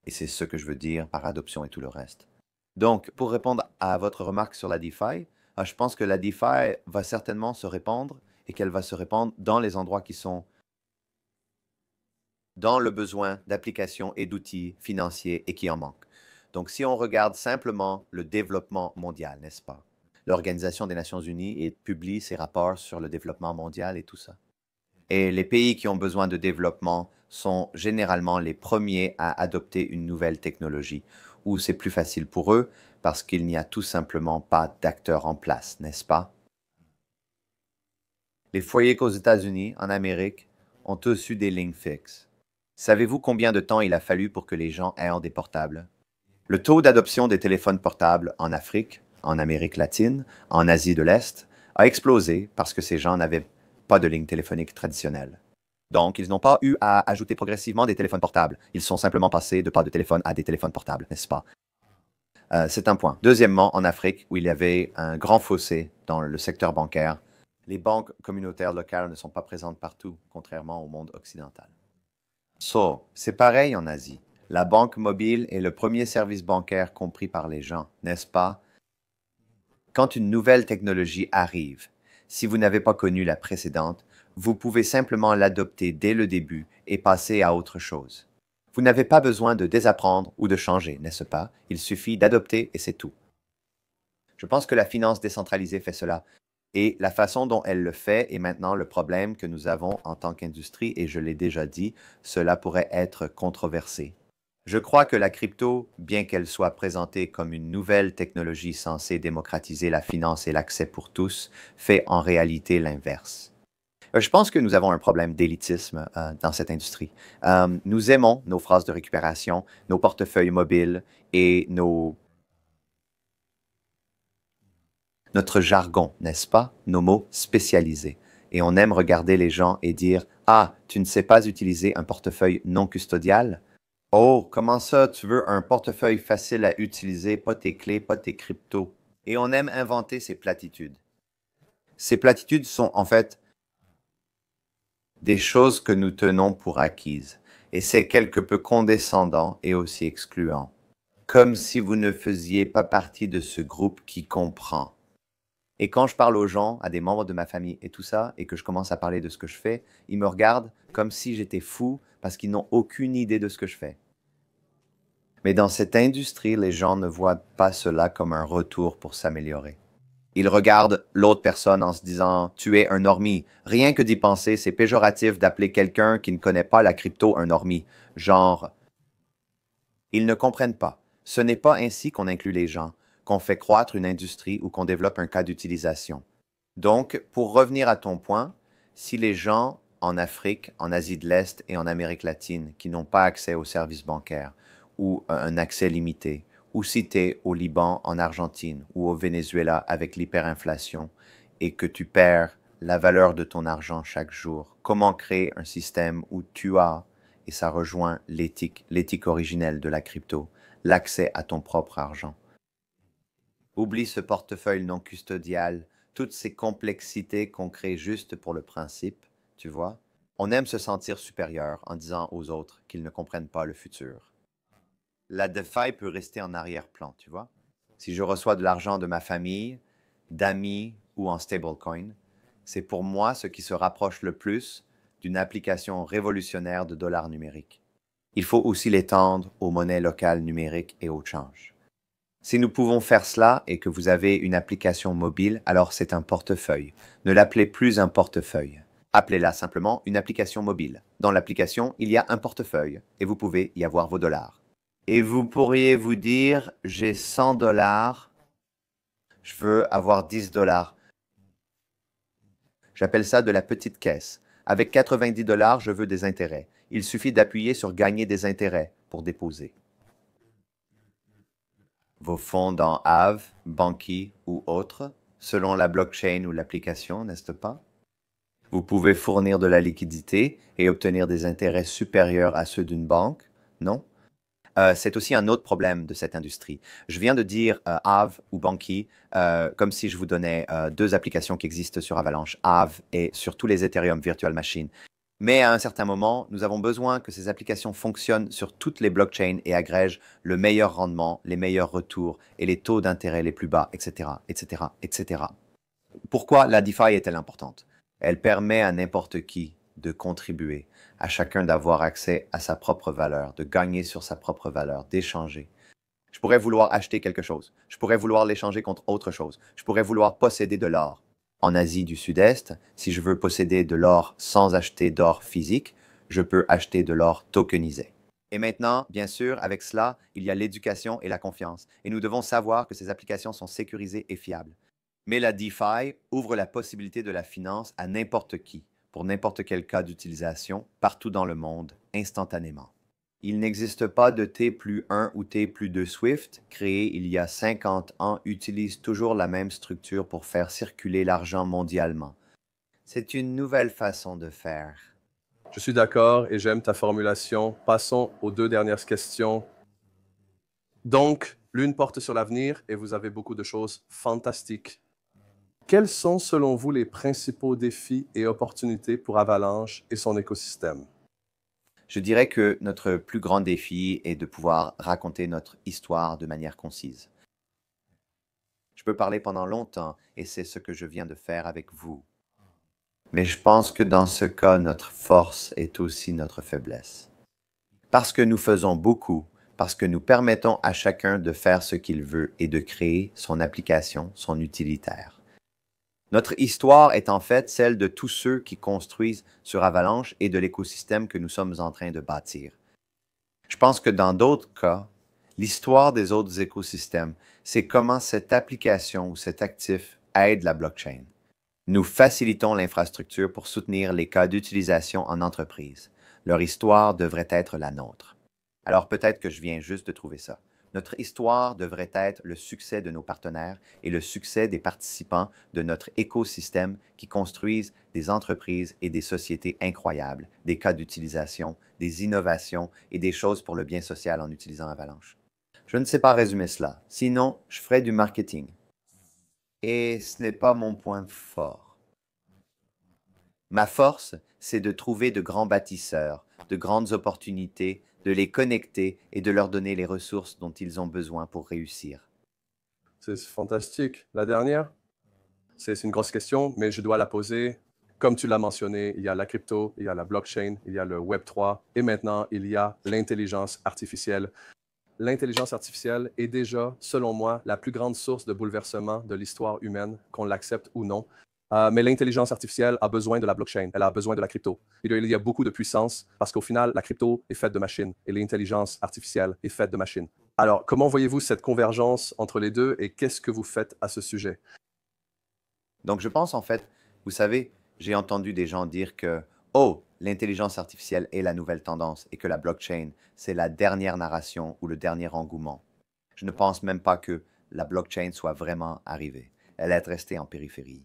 Et c'est ce que je veux dire par adoption et tout le reste. Donc, pour répondre à votre remarque sur la DeFi, je pense que la DeFi va certainement se répandre et qu'elle va se répandre dans les endroits qui sont dans le besoin d'applications et d'outils financiers et qui en manquent. Donc, si on regarde simplement le développement mondial, n'est-ce pas? L'Organisation des Nations Unies publie ses rapports sur le développement mondial et tout ça. Et les pays qui ont besoin de développement sont généralement les premiers à adopter une nouvelle technologie, où c'est plus facile pour eux parce qu'il n'y a tout simplement pas d'acteurs en place, n'est-ce pas? Les foyers qu'aux États-Unis, en Amérique, ont tous eu des lignes fixes. Savez-vous combien de temps il a fallu pour que les gens aient des portables? Le taux d'adoption des téléphones portables en Afrique, en Amérique latine, en Asie de l'Est, a explosé parce que ces gens n'avaient pas de ligne téléphonique traditionnelle. Donc, ils n'ont pas eu à ajouter progressivement des téléphones portables. Ils sont simplement passés de pas de téléphone à des téléphones portables, n'est-ce pas? C'est un point. Deuxièmement, en Afrique, où il y avait un grand fossé dans le secteur bancaire, les banques communautaires locales ne sont pas présentes partout, contrairement au monde occidental. C'est pareil en Asie. La banque mobile est le premier service bancaire compris par les gens, n'est-ce pas? Quand une nouvelle technologie arrive, si vous n'avez pas connu la précédente, vous pouvez simplement l'adopter dès le début et passer à autre chose. Vous n'avez pas besoin de désapprendre ou de changer, n'est-ce pas? Il suffit d'adopter et c'est tout. Je pense que la finance décentralisée fait cela. Et la façon dont elle le fait est maintenant le problème que nous avons en tant qu'industrie, et je l'ai déjà dit, cela pourrait être controversé. Je crois que la crypto, bien qu'elle soit présentée comme une nouvelle technologie censée démocratiser la finance et l'accès pour tous, fait en réalité l'inverse. Je pense que nous avons un problème d'élitisme dans cette industrie. Nous aimons nos phrases de récupération, nos portefeuilles mobiles et notre jargon, n'est-ce pas? Nos mots spécialisés. Et on aime regarder les gens et dire « Ah, tu ne sais pas utiliser un portefeuille non custodial? Oh, comment ça, tu veux un portefeuille facile à utiliser, pas tes clés, pas tes cryptos? » Et on aime inventer ces platitudes. Ces platitudes sont en fait des choses que nous tenons pour acquises. Et c'est quelque peu condescendant et aussi excluant. Comme si vous ne faisiez pas partie de ce groupe qui comprend. Et quand je parle aux gens, à des membres de ma famille et tout ça, et que je commence à parler de ce que je fais, ils me regardent comme si j'étais fou parce qu'ils n'ont aucune idée de ce que je fais. Mais dans cette industrie, les gens ne voient pas cela comme un retour pour s'améliorer. Ils regardent l'autre personne en se disant « tu es un normie ». Rien que d'y penser, c'est péjoratif d'appeler quelqu'un qui ne connaît pas la crypto un normie. Genre, ils ne comprennent pas. Ce n'est pas ainsi qu'on inclut les gens, qu'on fait croître une industrie ou qu'on développe un cas d'utilisation. Donc, pour revenir à ton point, si les gens en Afrique, en Asie de l'Est et en Amérique latine qui n'ont pas accès aux services bancaires ou un accès limité, ou si tu es au Liban, en Argentine ou au Venezuela avec l'hyperinflation et que tu perds la valeur de ton argent chaque jour, comment créer un système où tu as, et ça rejoint l'éthique originelle de la crypto, l'accès à ton propre argent. Oublie ce portefeuille non custodial, toutes ces complexités qu'on crée juste pour le principe, tu vois. On aime se sentir supérieur en disant aux autres qu'ils ne comprennent pas le futur. La DeFi peut rester en arrière-plan, tu vois. Si je reçois de l'argent de ma famille, d'amis ou en stablecoin, c'est pour moi ce qui se rapproche le plus d'une application révolutionnaire de dollars numériques. Il faut aussi l'étendre aux monnaies locales numériques et au change. Si nous pouvons faire cela et que vous avez une application mobile, alors c'est un portefeuille. Ne l'appelez plus un portefeuille. Appelez-la simplement une application mobile. Dans l'application, il y a un portefeuille et vous pouvez y avoir vos dollars. Et vous pourriez vous dire, j'ai 100 dollars, je veux avoir 10 dollars. J'appelle ça de la petite caisse. Avec 90 dollars, je veux des intérêts. Il suffit d'appuyer sur gagner des intérêts pour déposer vos fonds dans Aave, Banqi ou autres, selon la blockchain ou l'application, n'est-ce pas? Vous pouvez fournir de la liquidité et obtenir des intérêts supérieurs à ceux d'une banque, non? C'est aussi un autre problème de cette industrie. Je viens de dire Aave ou Banqi comme si je vous donnais deux applications qui existent sur Avalanche, Aave et sur tous les Ethereum Virtual Machines. Mais à un certain moment, nous avons besoin que ces applications fonctionnent sur toutes les blockchains et agrègent le meilleur rendement, les meilleurs retours et les taux d'intérêt les plus bas, etc., etc., etc. Pourquoi la DeFi est-elle importante? Elle permet à n'importe qui de contribuer, à chacun d'avoir accès à sa propre valeur, de gagner sur sa propre valeur, d'échanger. Je pourrais vouloir acheter quelque chose. Je pourrais vouloir l'échanger contre autre chose. Je pourrais vouloir posséder de l'or. En Asie du Sud-Est, si je veux posséder de l'or sans acheter d'or physique, je peux acheter de l'or tokenisé. Et maintenant, bien sûr, avec cela, il y a l'éducation et la confiance. Et nous devons savoir que ces applications sont sécurisées et fiables. Mais la DeFi ouvre la possibilité de la finance à n'importe qui, pour n'importe quel cas d'utilisation, partout dans le monde, instantanément. Il n'existe pas de T plus 1 ou T plus 2 Swift, créé il y a 50 ans, utilise toujours la même structure pour faire circuler l'argent mondialement. C'est une nouvelle façon de faire. Je suis d'accord et j'aime ta formulation. Passons aux deux dernières questions. Donc, l'une porte sur l'avenir et vous avez beaucoup de choses fantastiques. Quels sont, selon vous, les principaux défis et opportunités pour Avalanche et son écosystème? Je dirais que notre plus grand défi est de pouvoir raconter notre histoire de manière concise. Je peux parler pendant longtemps et c'est ce que je viens de faire avec vous. Mais je pense que dans ce cas, notre force est aussi notre faiblesse. Parce que nous faisons beaucoup, parce que nous permettons à chacun de faire ce qu'il veut et de créer son application, son utilitaire. Notre histoire est en fait celle de tous ceux qui construisent sur Avalanche et de l'écosystème que nous sommes en train de bâtir. Je pense que dans d'autres cas, l'histoire des autres écosystèmes, c'est comment cette application ou cet actif aide la blockchain. Nous facilitons l'infrastructure pour soutenir les cas d'utilisation en entreprise. Leur histoire devrait être la nôtre. Alors peut-être que je viens juste de trouver ça. Notre histoire devrait être le succès de nos partenaires et le succès des participants de notre écosystème qui construisent des entreprises et des sociétés incroyables, des cas d'utilisation, des innovations et des choses pour le bien social en utilisant Avalanche. Je ne sais pas résumer cela, sinon je ferai du marketing. Et ce n'est pas mon point fort. Ma force, c'est de trouver de grands bâtisseurs, de grandes opportunités, de les connecter et de leur donner les ressources dont ils ont besoin pour réussir. C'est fantastique. La dernière, c'est une grosse question, mais je dois la poser. Comme tu l'as mentionné, il y a la crypto, il y a la blockchain, il y a le Web3 et maintenant il y a l'intelligence artificielle. L'intelligence artificielle est déjà, selon moi, la plus grande source de bouleversement de l'histoire humaine, qu'on l'accepte ou non. Mais l'intelligence artificielle a besoin de la blockchain, elle a besoin de la crypto. Il y a beaucoup de puissance parce qu'au final, la crypto est faite de machines et l'intelligence artificielle est faite de machines. Alors, comment voyez-vous cette convergence entre les deux et qu'est-ce que vous faites à ce sujet? Donc je pense en fait, vous savez, j'ai entendu des gens dire que, oh, l'intelligence artificielle est la nouvelle tendance et que la blockchain, c'est la dernière narration ou le dernier engouement. Je ne pense même pas que la blockchain soit vraiment arrivée. Elle est restée en périphérie.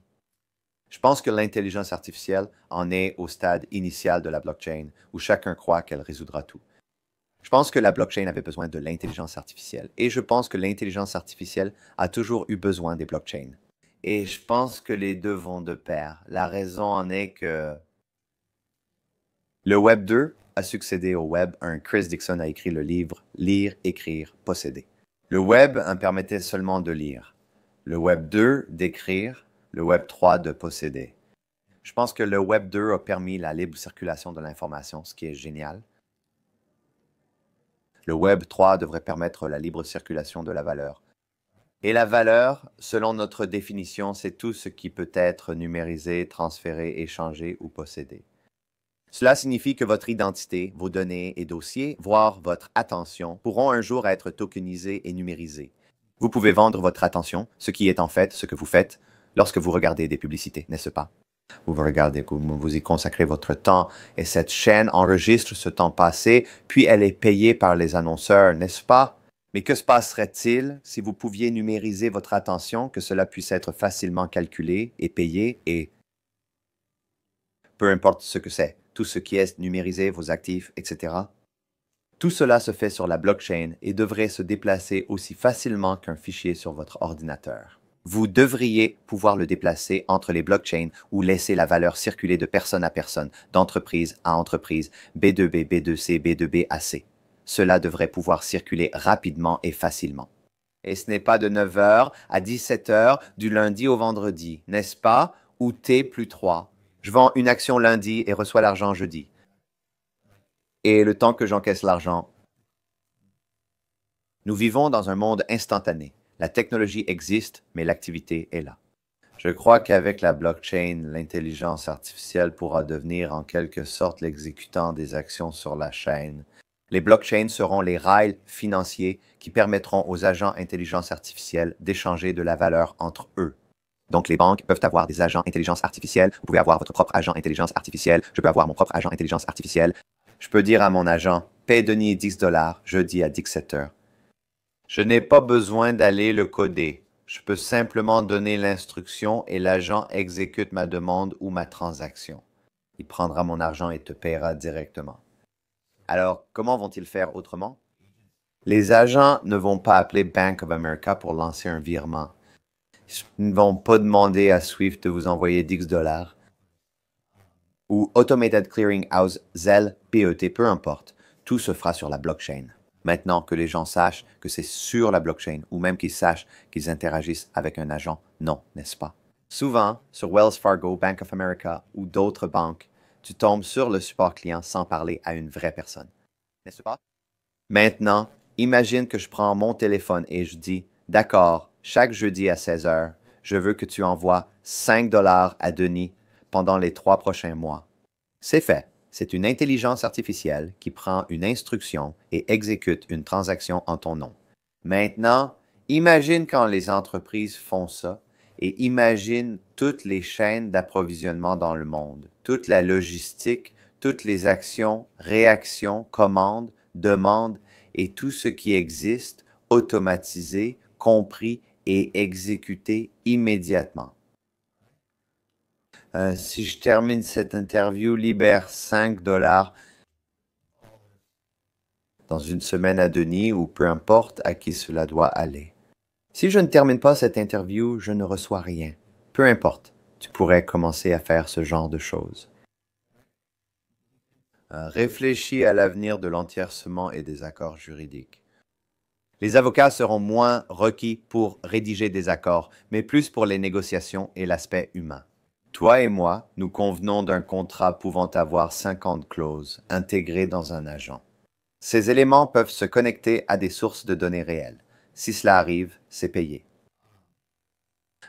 Je pense que l'intelligence artificielle en est au stade initial de la blockchain, où chacun croit qu'elle résoudra tout. Je pense que la blockchain avait besoin de l'intelligence artificielle, et je pense que l'intelligence artificielle a toujours eu besoin des blockchains. Et je pense que les deux vont de pair. La raison en est que le Web 2 a succédé au Web 1. Chris Dixon a écrit le livre Lire, écrire, posséder. Le Web en permettait seulement de lire. Le Web 2 d'écrire, le Web 3 de posséder. Je pense que le Web 2 a permis la libre circulation de l'information, ce qui est génial. Le Web 3 devrait permettre la libre circulation de la valeur. Et la valeur, selon notre définition, c'est tout ce qui peut être numérisé, transféré, échangé ou possédé. Cela signifie que votre identité, vos données et dossiers, voire votre attention, pourront un jour être tokenisés et numérisés. Vous pouvez vendre votre attention, ce qui est en fait ce que vous faites lorsque vous regardez des publicités, n'est-ce pas? Vous regardez, vous y consacrez votre temps et cette chaîne enregistre ce temps passé, puis elle est payée par les annonceurs, n'est-ce pas? Mais que se passerait-il si vous pouviez numériser votre attention, que cela puisse être facilement calculé et payé et peu importe ce que c'est, tout ce qui est numérisé, vos actifs, etc. Tout cela se fait sur la blockchain et devrait se déplacer aussi facilement qu'un fichier sur votre ordinateur. Vous devriez pouvoir le déplacer entre les blockchains ou laisser la valeur circuler de personne à personne, d'entreprise à entreprise, B2B, B2C, B2B à C. Cela devrait pouvoir circuler rapidement et facilement. Et ce n'est pas de 9 h à 17 h du lundi au vendredi, n'est-ce pas? Ou T plus 3. Je vends une action lundi et reçois l'argent jeudi. Et le temps que j'encaisse l'argent. Nous vivons dans un monde instantané. La technologie existe, mais l'activité est là. Je crois qu'avec la blockchain, l'intelligence artificielle pourra devenir en quelque sorte l'exécutant des actions sur la chaîne. Les blockchains seront les rails financiers qui permettront aux agents intelligence artificielle d'échanger de la valeur entre eux. Donc, les banques peuvent avoir des agents intelligence artificielle. Vous pouvez avoir votre propre agent intelligence artificielle. Je peux avoir mon propre agent intelligence artificielle. Je peux dire à mon agent, paie Denis $10 jeudi à 17 h. Je n'ai pas besoin d'aller le coder. Je peux simplement donner l'instruction et l'agent exécute ma demande ou ma transaction. Il prendra mon argent et te paiera directement. Alors, comment vont-ils faire autrement? Les agents ne vont pas appeler Bank of America pour lancer un virement. Ils ne vont pas demander à Swift de vous envoyer $10 ou Automated Clearing House, Zelle, PET, peu importe. Tout se fera sur la blockchain. Maintenant que les gens sachent que c'est sur la blockchain ou même qu'ils sachent qu'ils interagissent avec un agent, non, n'est-ce pas? Souvent, sur Wells Fargo, Bank of America ou d'autres banques, tu tombes sur le support client sans parler à une vraie personne. N'est-ce pas? Maintenant, imagine que je prends mon téléphone et je dis, d'accord, chaque jeudi à 16 h, je veux que tu envoies $5 à Denis pendant les 3 prochains mois. C'est fait. C'est une intelligence artificielle qui prend une instruction et exécute une transaction en ton nom. Maintenant, imagine quand les entreprises font ça et imagine toutes les chaînes d'approvisionnement dans le monde, toute la logistique, toutes les actions, réactions, commandes, demandes et tout ce qui existe automatisé, compris et exécuté immédiatement. Si je termine cette interview, libère $5 dans une semaine à Denis ou peu importe à qui cela doit aller. Si je ne termine pas cette interview, je ne reçois rien. Peu importe, tu pourrais commencer à faire ce genre de choses. Réfléchis à l'avenir de l'entiercement et des accords juridiques. Les avocats seront moins requis pour rédiger des accords, mais plus pour les négociations et l'aspect humain. Toi et moi, nous convenons d'un contrat pouvant avoir 50 clauses intégrées dans un agent. Ces éléments peuvent se connecter à des sources de données réelles. Si cela arrive, c'est payé.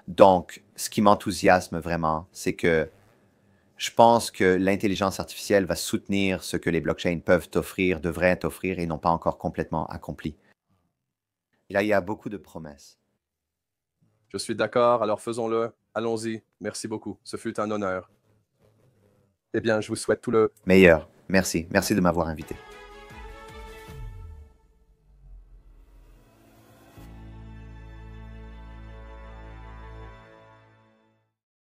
Donc, ce qui m'enthousiasme vraiment, c'est que je pense que l'intelligence artificielle va soutenir ce que les blockchains peuvent offrir, devraient offrir et n'ont pas encore complètement accompli. Là, il y a beaucoup de promesses. Je suis d'accord, alors faisons-le. Allons-y. Merci beaucoup. Ce fut un honneur. Eh bien, je vous souhaite tout le Meilleur. Merci. Merci de m'avoir invité.